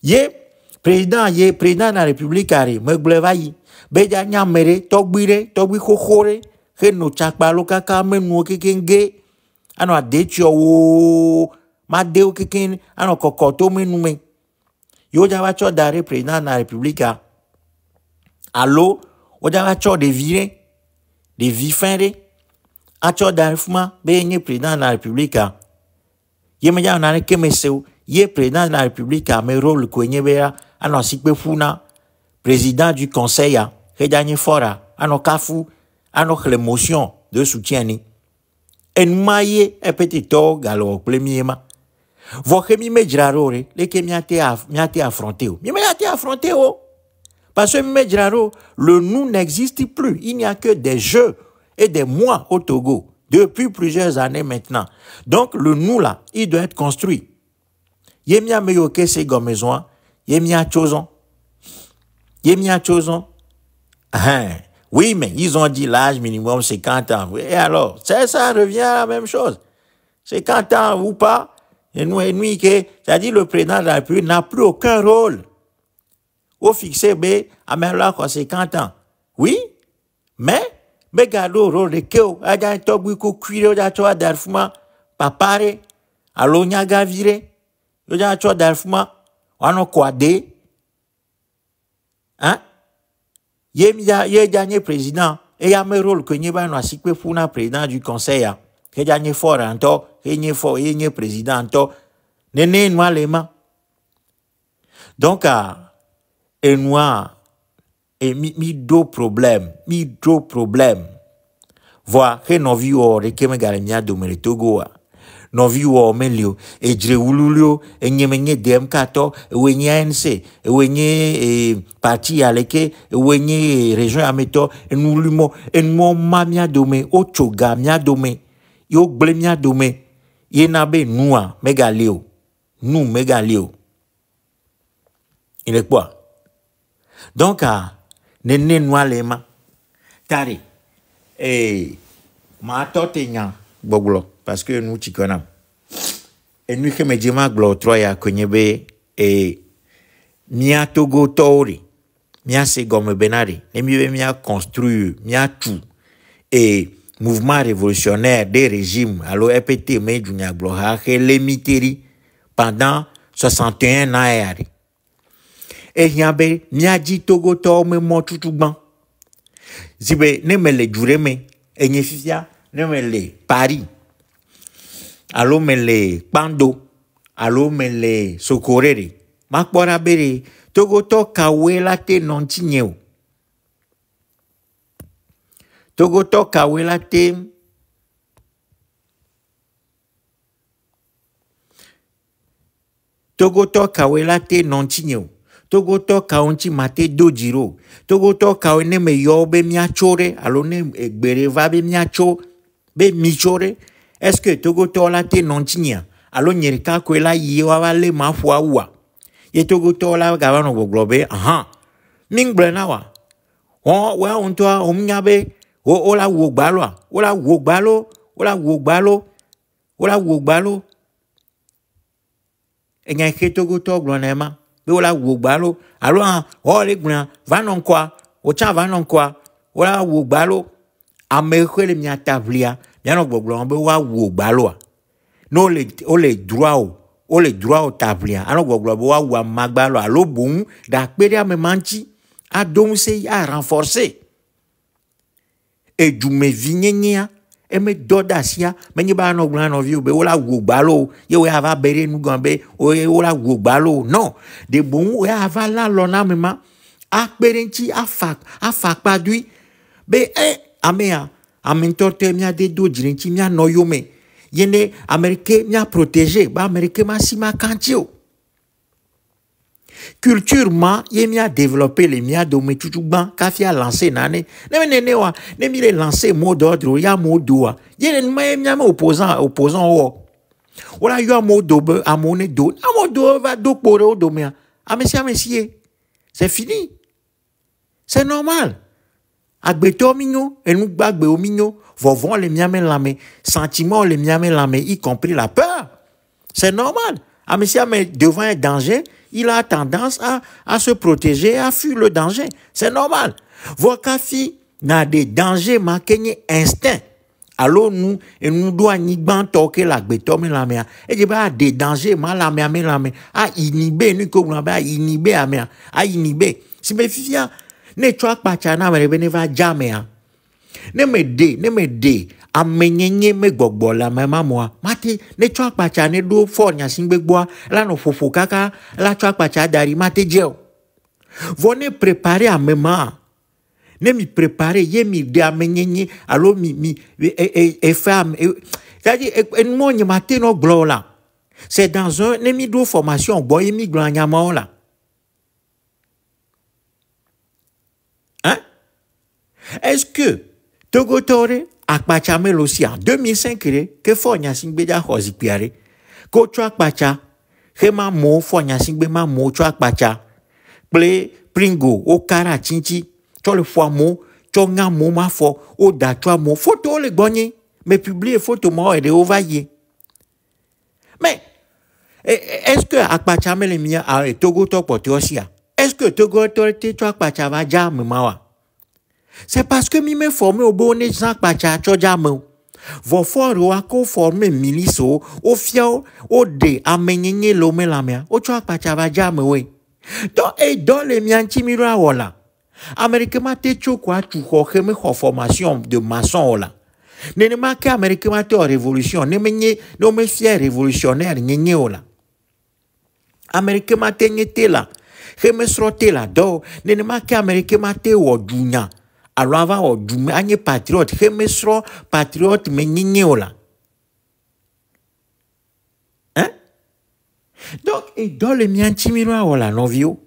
il est président de la République, me glevayi. Beja nyamere togbi kokore ke no chakpalo kaka menu kekenge ano adetio wo madeo keken ano kokoto menu me yo jawa cho dare président de la République allo o jawa cho de vifere a cho dare fuma be nye président de la République Yemenya on a kemeseu. Ye président de la République a me rôle kwenye bera. Ano sikpe funa. Président du conseil a. Redanye fora. Ano kafu. Ano l'émotion de soutien ni. En maye e petit to galo premier ma. Voke mi me jirarore. Leke miate affronté o. Mi me yate affronté o. Parce que mi me jiraro. Le nous n'existe plus. Il n'y a que des jeux et des mois au Togo. Depuis plusieurs années maintenant. Donc le nous là, il doit être construit. Yemia meyoke se gomezoan. Yemia chozon. Yemia chozon. Oui, mais ils ont dit l'âge minimum 50 ans. Et alors, ça revient à la même chose. 50 ans ou pas. Et nous, c'est-à-dire le président de la République n'a plus aucun rôle. Au fixé, à même là, 50 ans. Oui, mais, gado rôle de keo, aja tobuiko cuire, aja choa darfuma, papare, alo nyaga vire, aja choa darfuma, wano kwade. Hein? Ye dernier président, et y a mes rôles que n'y a pas sikwe funa président du conseil, que dernier fort anto, que n'y fort, ye président anto, nene noa lema. Donc, et noa, et mi do problème. Voir que nos vies ou que me galemia do me Togo. Nos vies ou melio, et drewululio, et nye dem kato, et wenye ANC, et wenye parti aleke, et wenye région ameto, et nous lumo, et nous mamia dome, ochoga mia dome, yo blemia dome, yenabe noua, megaleo, nous megaleo. Il est quoi? Donc, nene noa lema, tari, et ma totenya, boglo. Parce que nous, tu connais. Et nous, que me disons, glo, troya, konyebe, et mia togo tori, mia se gomme benari, et mia construire, mia tout, et mouvement révolutionnaire des régimes, alors EPT, me dunya glo, ha, les miteri, pendant 61 ans, et yabe, mia di togo tori, me mo tout ban. Zibe, ne me le dure me, et nyefia, ne me le Paris. Allo me le pando, allo me le socorrere. Makbora bere, togo to kawela te non tinyeo. Togo to kawela te. Togo to kawela te non tinyeo. Togo to kaunchi mate dojiro. Togo to kawene me yo be miachore, allo ne egbere va be miacho, be michore. Est-ce que Togo tola te non tinya? Alors nyerika kwela yiwa le mafua wa. Ye Togo tola gavano globe, aha. Ming blenawa. Wa ontoa omnyabe, ola wogbalo, ola wogbalo, ola wogbalo, ola wogbalo. Enya ke Togo to glonema, be ola wogbalo. Alors le gna vanon kwa, ocha vanon kwa, ola wogbalo. Amekwe le miatavlia. Yano gbogblo wa wo gbalo no le droit o tablia ano gbogblo wa magbalo alo bon da pere ame manchi a donc c'est à renforcer et du me vignenia e me dodasia me ni ba no gbo no vi be wala wo gbalo ye we ava bere nu gambe o wala wo gbalo non de bon we ava la lona mema a perenchi a fak padui be amea Amintorte mia de do jirinchi mia noyome. Yene Américain mia protégé. Ba Américain ma si ma kantio. Culture ma ye mia développé les mia do me tutu ban kafia lancé nane. Ne wa ne mi le lancer mot d'ordre ya mot doa. Yene mia me opposant wo. Wala yo mot do be amone do. Amo do va do poro do mia. Monsieur. C'est fini. C'est normal. Agbeto mignon, et nous bagbe au mignon, vont les miame lame, sentiments les miame lame, y compris la peur. C'est normal. Monsieur, mais devant un danger, il a tendance à se protéger, à fuir le danger. C'est normal. Vokafi n'a des dangers marqués instinct. Alors nous, et nous doit ni ban toquer la gbeto me lame, et je ba des dangers mal lame, à inhiber, nous comme à inhiber, à inhiber. Si mes filles, ne chwa pachana me va jamais. Ne me dé amenyenye me gbogbo la mema moi mate ne chwa pacha ne do for nya singbe gboa la no fofo kaka la chwa pacha dari mate jeo vone préparer à mema ne mi préparer ye mi de amenyenye alo mi femme c'est-à-dire en mo nya mate no glo la c'est dans un ne mi do formation boy mi glo nya ma la hein est-ce que Togo Tore akpacha melosi en 2005 que fonya singbe ja hozikpiare ko chwa akpacha hema mo fonya singbe ma mo chwa akpacha ple pringo o kara chinchi cho le fois mo cho nga mo ma fo o da chwa mo photo le gbonye mais publier photo mo et de ovaye mais est-ce que akpacha mele mia a Togo to potiosia est-ce que Togo Tore te chwa akpacha va ja memawa. C'est parce que mi me formé au bonnet Jean Pacha Chodjamo. Vos forts à co-former milice au fiao au dé à menye l'homme la mer au choc Pacha va jammer. Dans les mianti mira wala. Amérique mate chokwa tu hocheme formation de maçon la. Ne marque Amérique mate révolution ne menye no me fier révolutionnaire nye ola. Amérique mate nyete la. Heme srote la do ne marque Amérique mate wo dunya. Alors avant du anye patriote hemesro patriote menye ola hein donc et dans le mianti miro ola novio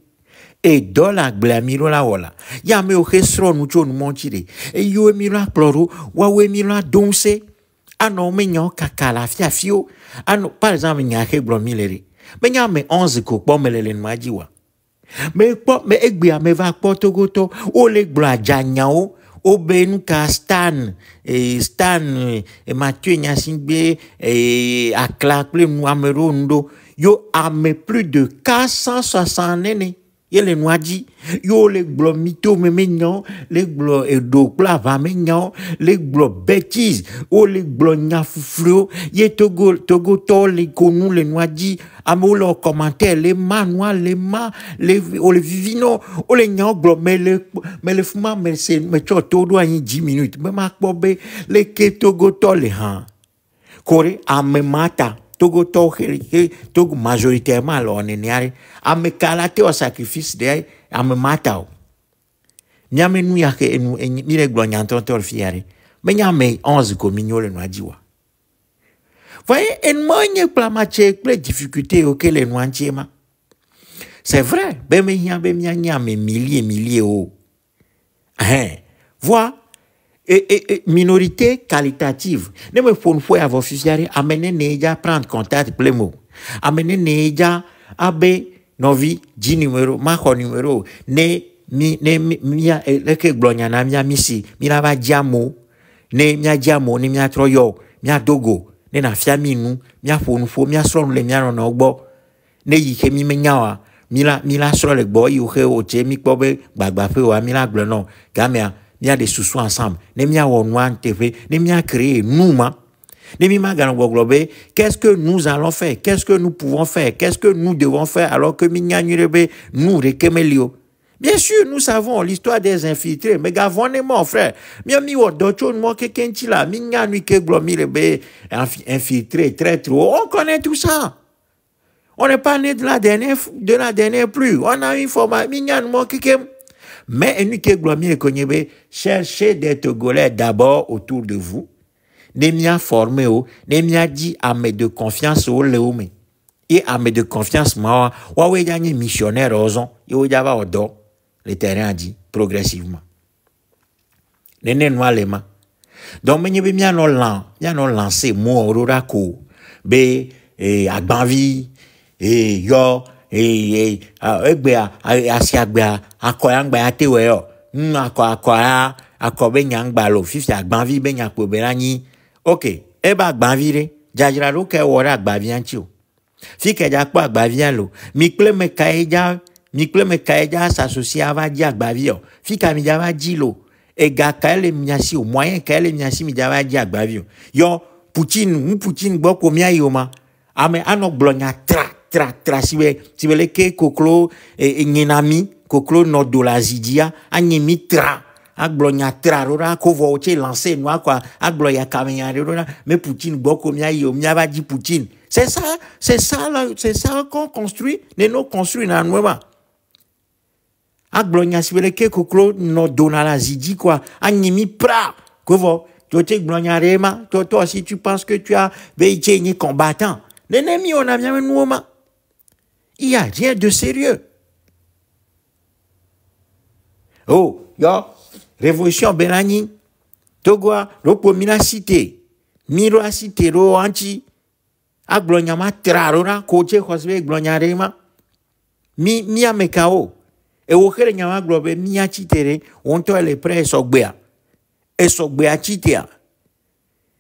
et dans la glamiro la ola ya me o hesro nu cho nu montire e yo miro ploro wa we miro donse ano menyo kakala fiafio ano par exemple nya ke glomilere menya me 11 ko pomelele majiwa mais egbe a me va Togoto o le gla janyao o benu ka Stan Mathieu Nyasingbe akla ple muamero ndo yo a me plus de 460 nene yele noaji yo le glo mito me menyon le glo edo kla va menyon le glo bêtise o le glo nyafuflo ye Togoto le konu le noaji amo le commentaire les manois les o le vivino o le nyoglo mais le fuma mais c'est mais choto do yin 10 minutes mais ma pobe le ke Togoto le han kore ame mata Togoto Togo majoritairement alors on est ame kalate au sacrifice de ame mata o nyame nu ya ke enu mi le glo nyanton tor fiare mais nyame 11 ko minyo le noajiwa. Voyez, en moyen plamache ple difficulté auquel les noirs. C'est vrai, ben mais milliers oh. Hein, vois minorité qualitative. Ne me faut une fois avoir fusiari amener neja prendre contact plemo. Amener neja abe novi ji numéro ma numéro ne mia leke glonya na mia misi mina va diamo ne mia diamo ne mia troyo mia dogo ne na fiami nu mia fonu fo mia sro le mia no gbo ne yi ke mi menyawa mila sro le gbo yi o he o che mi gbo be gbagba fe wa mila glo no gamia mia de sous ensemble ne mia wo no anteve ne mia créer nouma ne mi magana goglobe qu'est-ce que nous allons faire, qu'est-ce que nous pouvons faire, qu'est-ce que nous devons faire alors que mi nyanyurebe nous rekemelio. Bien sûr, nous savons l'histoire des infiltrés, mais gavone mon frère. Mi wo docho mo ke kenchi la, mi nyanu ke glomi rebe infiltré très trop. On connaît tout ça. On n'est pas né de la dernière pluie. On a une formation mi nyanu mo ke kem. Mais enu ke glomi e konyebe, cherchez des Togolais d'abord autour de vous. Ne m'y formé o, ne m'y dit à mes de confiance au leome. Et à mes de confiance moi, wa gagné missionnaire ozon, yo java odo. Le terrain a dit progressivement. Nene noa lema. Donc me nyebe mia no lancé mo orora ko be agbanvi yo egbe asiagbe akoyangba atewe yo akobe nyangba lo fifi agbanvi be nyakpo berani. OK, eba agbanvi re jajira lo ke wora agbanvi anchi o. Fi ke jakpo agbanvi lo mi ple me kaeja s'associer à dia gbavio fi ka mi java dilo e ga kaele miasi o moyen kaele miasi mi java dia gbavio yo Poutine gbo ko mi ayoma ame ano blonya tra si le ke koklo nyinami koklo no do la zidia anyi mitra aglonya trarora ko vo che lancer noir quoi agloya kamenya mais Poutine boko mia yo mia va di Poutine c'est ça qu'on construit nous construit na nouema aglonya sibele ke koklo no donala zidi quoi anyimi pra ko vo to te glonya rema toi si tu penses que tu as veillé ni combattant l'ennemi on a bien nouema il y a rien de sérieux. Oh, yo, révolution Benani, Togoa, Lopomina cité, Miro a cité, Ro anti, a glonyama trarora, coaché, José, glonyarema, mi a mekao, et au kere nyama globe, mi a chitere, on to le pre et sogbea chitea.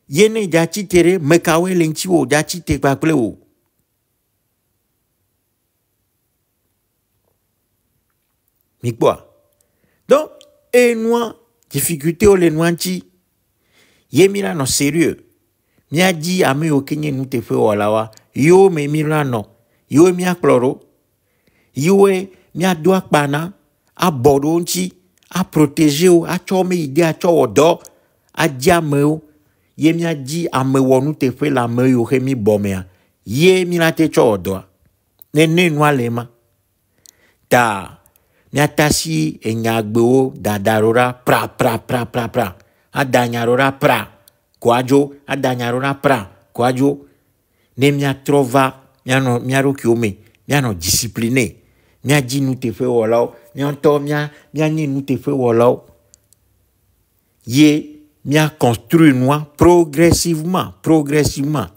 Yene ja chitere, mekao lenchiwo, ja chite kwa kleo. Mi quoi? Donc, et nous, difficulté au les noirs, yemira no sérieux. Mia dit à me au Kenya nous te fait walawa, yo me mira no, yo mia chloro, yo mia doa pana, a boronchi, a protéger ou, a chome ide a chodo, a diameo, ye mia dit à me wo nous te fait la me yo mi bomea, ye mira te chodo, ne noa lema, ta. Nyatasi enyagbeo dadarora pra adanyarora pra kwajo adanyarora pra kwajo ne mia trova miaro kiome miano discipliné mia di nous te fait wolao mianto mia ni nous te fait wolao ye mia construit moi progressivement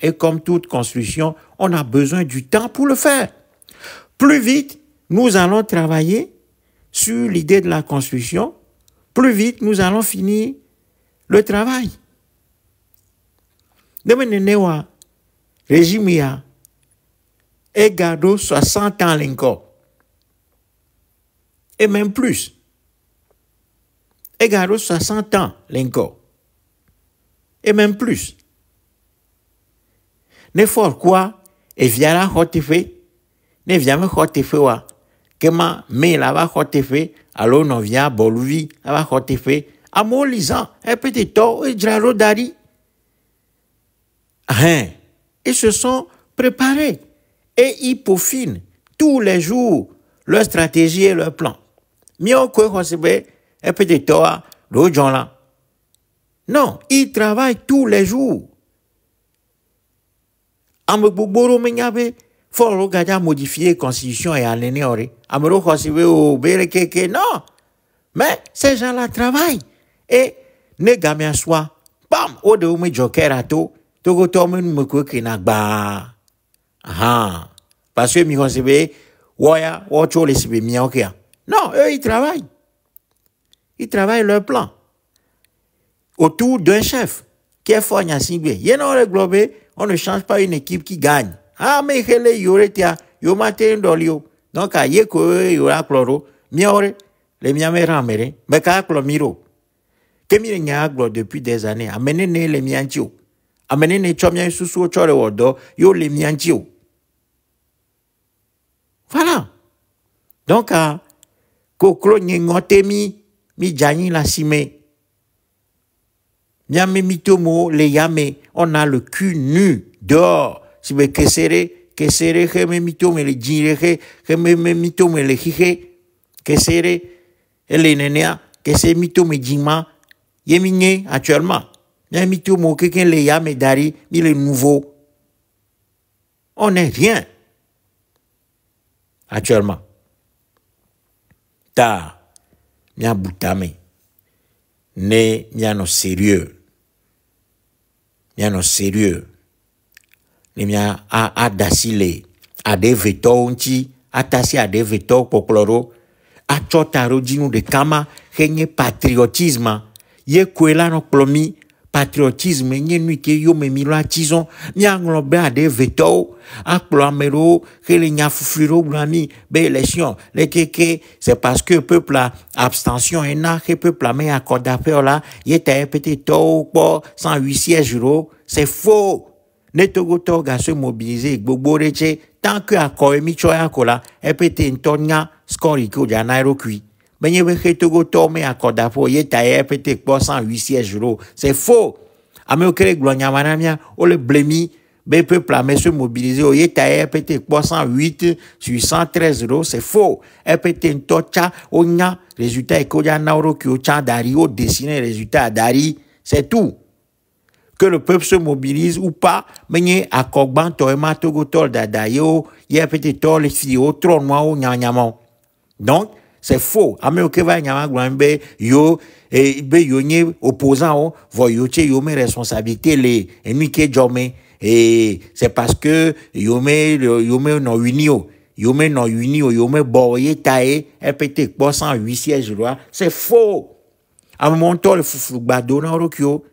et comme toute construction on a besoin du temps pour le faire plus vite nous allons travailler sur l'idée de la construction, plus vite nous allons finir le travail. Demain, régime ya et garde 60 ans encore. Et même plus. Et garde 60 ans encore. Et même plus. Ne fort quoi, et via la haute fait, ne via me haute fait wa. Kema me la va khote fait alors non vient Bolivie la va khote fait à mon lisant un petit temps et draro dari ils se sont préparés et ils peaufinent tous les jours leur stratégie et leur plan mio ko khosebe un petit temps l'autre gens là non ils travaillent tous les jours ameboboro menyabe faut regarder modifier constitution et anénéorer. Amero khosibe o bere keke non. Mais ces gens-là travaillent et ne gamia soi. Bam o de me joker ato to go to me ko kinagba. Aha. Parce que mi khosibe woya wo cho les sibe mi okia. Non, eux ils travaillent. Ils travaillent leur plan autour d'un chef qui est fort nyasingbe. Yeno le globe, on ne change pas une équipe qui gagne. Ah, mais hele yoretia, yo matin dolio. Donc, a ye ko yora chloro, miore, le miame ramere, mais ka chlomiro. Kemi nya glo depuis des années, amene ne le mianchio. Amene ne chomia susu chore wodo, yo le mianchio. Voilà. Donc, a koklo nyengote mi jani la sime. Miame mitomo le yame, on a le cul nu dehors. Si vous kesere, que me mito me le dire, que me mito me le jige, kesere, ele nenea, que se mito me jima, yemine actuellement. Y'a mito mo quelqu'un le ya me dari, mi le nouveau. On n'est rien. Actuellement. Ta, mia boutame. Ne, mia no sérieux. Mia no sérieux. Mia a dasile a de veto unchi atasi a de veto pokloro a chotaro dinu de kama henye patriotisme ye kwela no plomi patriotisme nye nuike yo me milo a tison mi anglobe a de veto a plomero hele nya fufuro blami be élection le keke c'est parce que peuple a abstention et na que peuple a me accord faire là yete petit to po 108 sièges euros c'est faux. Netogoto ga se mobiliser gbogbo reche tant que accord mi choya kola epete ntonya score ko ja nairo kui Mais il y a Togo Tomé à Kodapo, il y a peut-être 108 sièges euros. C'est faux. Américain Glonyamanamia, on le blémi, le peuple a se mobiliser, il y a peut-être 108 sur 113 euros. C'est faux. peut-être un tocha, on a résultat, et qu'on y a nauro qui au chan dari, au dessiné résultat à dari. C'est tout. Que le peuple se mobilise ou pas, mais il y a Kogban, Toema, Togo Tol, Dadayo, il y a peut-être Tol, les filles, au tron noir, au nyanyamon. Donc, c'est faux. Américain va nyamagouambe, yo, et be yo nye opposant, vo yo che yo me responsabilité les ennemis que jomé. Et c'est parce que yo me no unio, yo me boye tae, peut-être 108 sièges loi. C'est faux. À mon temps, le foufou bado na rokyo.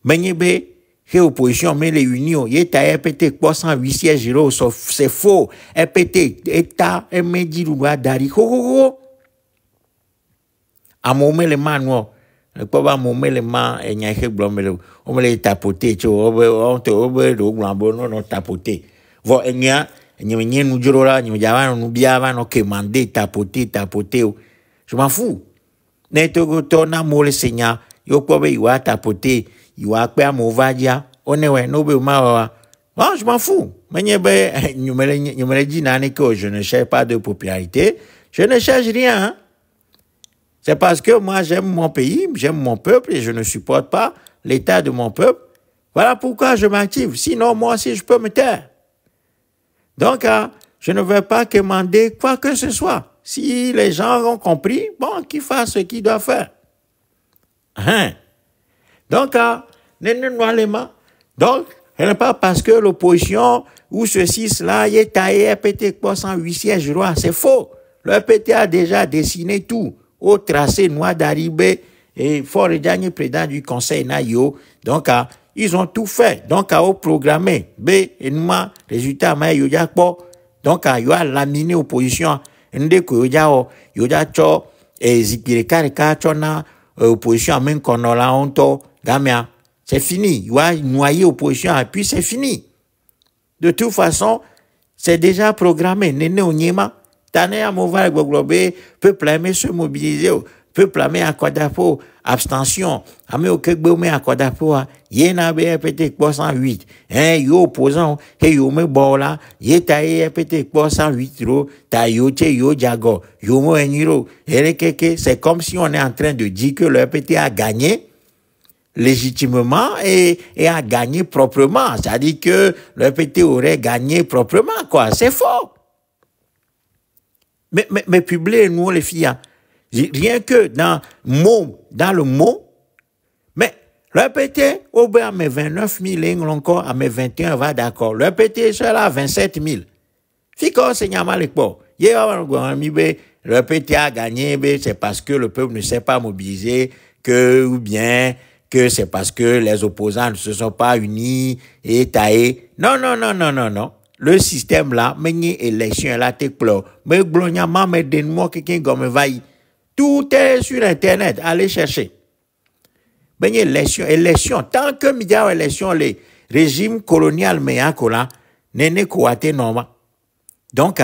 Mais que l'opposition met les unions, il y a peut-être 408 sièges euros, c'est faux. peut-être État, me dit le dari. À mon moment, le man, pas moment, le man, et n'y a que blomelo. On me les tapoter, tu vois, on te obe, non tapoter. Bon, et n'y a, nous jurons, nous biava, nous commander, tapoter. Je m'en fous. N'etogo tona mole seigneur, yo quoi, il va tapoter. Il va faire mon vadia, on est ouais, no be ma. Ah, je m'en fous. Mais je me dit que je ne cherche pas de popularité, je ne cherche rien. Hein? C'est parce que moi j'aime mon pays, j'aime mon peuple et je ne supporte pas l'état de mon peuple. Voilà pourquoi je m'active. Sinon, moi aussi, je peux me taire. Donc, je ne vais pas commander quoi que ce soit. Si les gens ont compris, bon, qu'ils fassent ce qu'ils doivent faire. Hein? Donc, donc, ce n'est pas parce que l'opposition ou ceci, cela, y est taillé, peut-être 408 sièges rois. C'est faux. Le PT a déjà dessiné tout au tracé noir d'Aribé et Fort Redjani, président du conseil Nayo. Donc, ils ont tout fait. Donc, au programmé, B, et nous, résultat, mais il y a quoi? Donc, il y a laminé opposition. Ndeko, il y a cho, et zikireka, chona, opposition, même qu'on a la honte. Gamia, c'est fini. Il va noyer l'opposition et puis c'est fini. De toute façon, c'est déjà programmé. Néné Onyema, Tane à Mouval Goglobé, peuple aimé se mobiliser, peuple aimé à Kodapo, abstention, amé au Kekbome à Kodapo, Yena be peut-être 408. Yo opposant, yo me bola, taillé peut-être 408 euros, ta yo jago, yo mo eniro. C'est comme si on est en train de dire que le PT a gagné légitimement et a gagné proprement. C'est-à-dire que le PT aurait gagné proprement, quoi. C'est faux. Mais publiez nous les filles. Rien que dans le mot, mais le PT, au bout à mes 29 000, encore à mes 21, va d'accord. Le PT, c'est là 27 000. Fico, c'est normal, le PT a gagné, c'est parce que le peuple ne s'est pas mobilisé, ou bien que c'est parce que les opposants ne se sont pas unis et taillés. Non. Le système là, mais élection là, t'es clos. Mais glonialement, mais donne-moi quelqu'un comme vaille. Tout est sur Internet. Allez chercher. Mais élection. Tant que il y a élection, les régimes coloniaux, mais là, n'est coaté normal. Donc,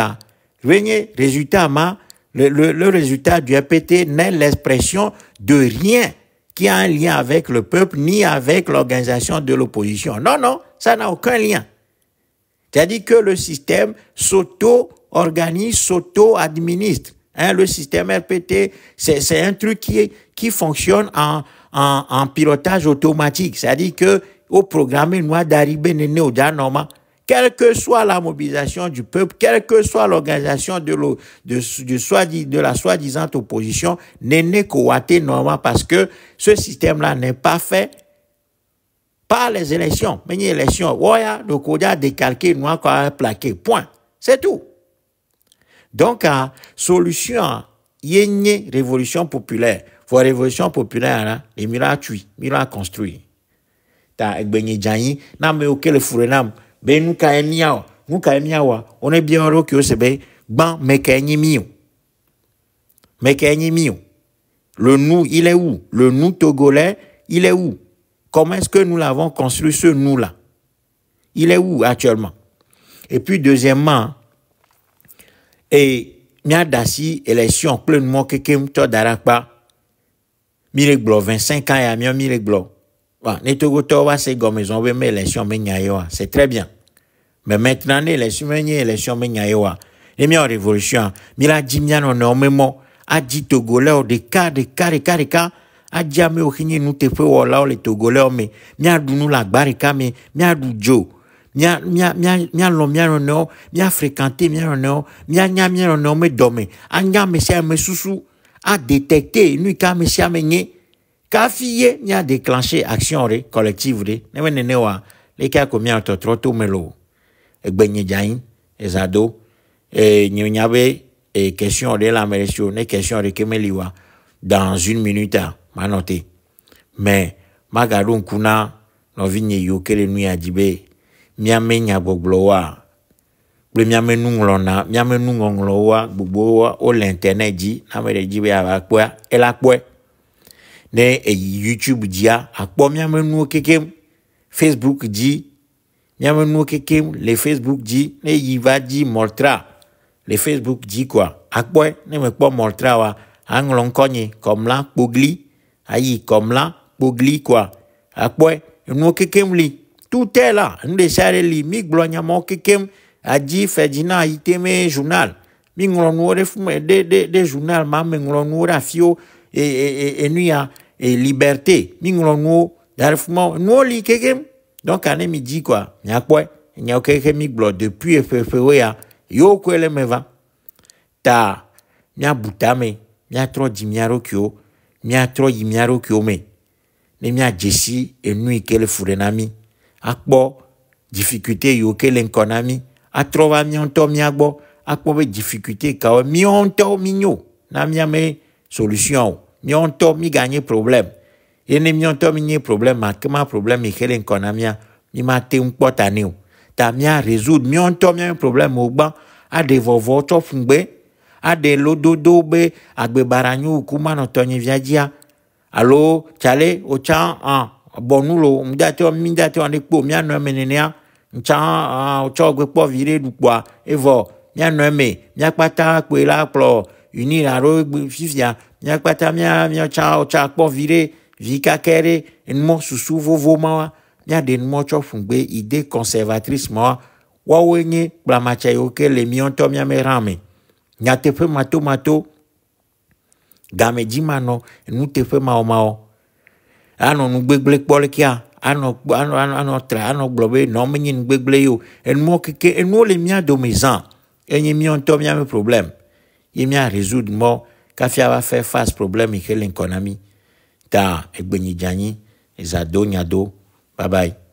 résultat, le résultat du APT n'est l'expression de rien qui a un lien avec le peuple, ni avec l'organisation de l'opposition. Non, ça n'a aucun lien. C'est-à-dire que le système s'auto-organise, s'auto-administre. Le système RPT, c'est un truc qui fonctionne en pilotage automatique. C'est-à-dire que au programme noir d'arriver néné au normal, quelle que soit la mobilisation du peuple, quelle que soit l'organisation de la soi-disant opposition, n'est coaté normal parce que ce système-là n'est pas fait par les élections. Mais les élections, le code a décalqué, noir, plaqué, point. C'est tout. Donc, solution, il y a une révolution populaire. Pour la révolution populaire, les miracles construits. Ta egbenye janyi, na me okele furenam. Ben nous kaemiawa, on est bien heureux que c'est ben, mio. Le nous, il est où? Le nous togolais, il est où? Comment est-ce que nous l'avons construit ce nous-là? Il est où actuellement? Et puis deuxièmement, et mia dasi élection pleinement kekem to darakpa mire glo 25 ans ya mia mire glo ba ne togo to wa se gomaison we mais élection me nyayo c'est très bien mais maintenant l'élection me élection me nyayo les mia révolution mira jimia no memo a dit togolais de cas a jamais au hini nous te fait wala les togolais mais mia dunu la barika mais mia du jo mia no mia fréquenté mia no me dormé anya me sia me susu a détecté nous ka me sia me nye ka fiye mia déclenché action collective ne ne wa les cas combien trop melo egbenye jain ezado nyabe question de la méritio ne question de kemeliwa dans 1 minute ma noté mais magadon kuna no vinye yokele nu ajibe miame nya gboglowa ple miame nunglona miame nungonglowa gbogbo o l'internet ji na mere jibe abakwa elakwe ne YouTube dia akpo miame nu kekem Facebook ji miame nu kekem le Facebook ji ne yiva ji moltra le Facebook ji quoi akpo ne me po moltra wa anglon konye comme là pogli ayi comme là pogli quoi akpo nu kekem li tout est là nous décharger li mi glonya mo kekem aji fedina iteme journal mi ngolonu refume de journal ma mi ngolonu rafio et nuya et liberté mi ngolonu darfuma no li kekem donc ane mi dit quoi nyakwe nyakekem mi glo depuis ya yo kwele meva ta nya butame nya tro jimiaro kyo nya tro jimiaro kyo me ne nya jesi enu kele furenami akpo difficulté yo kele nkonami a trova mionto miagbo akpo be difficulté ka mionto minyo na miame solution mionto mi gagner problème ene mionto mi problème ma kema problème mi kele nkonamia mi mate unpotane ta mia résoudre mionto mi problème ogba a de vovo to fungbe a de lododo be agbe baranyu kuma no tonyi viagia allo chale o cha bonulo mdato mindato anekpo mia no menenia ncha o chogwe po vire dupwa evo mia no me mia pata pe la plo uni la ro fifia mia pata mia cha o cha po vire vika kere enmo susu vovo ma mia de mo cho fungbe idée conservatrice ma wa wenye bla macha yo ke le mionto mia me rame nya te fe mato game jimano nu te fe mao ano nu gbegble polikia ano globe no menyin gbegble yo en mo ke en mo le mia do maison enye mionto mia me problème ye mia résoudre mo ka fia va faire face problème e l'économie ta egbenyi jani ezado nyado bye bye.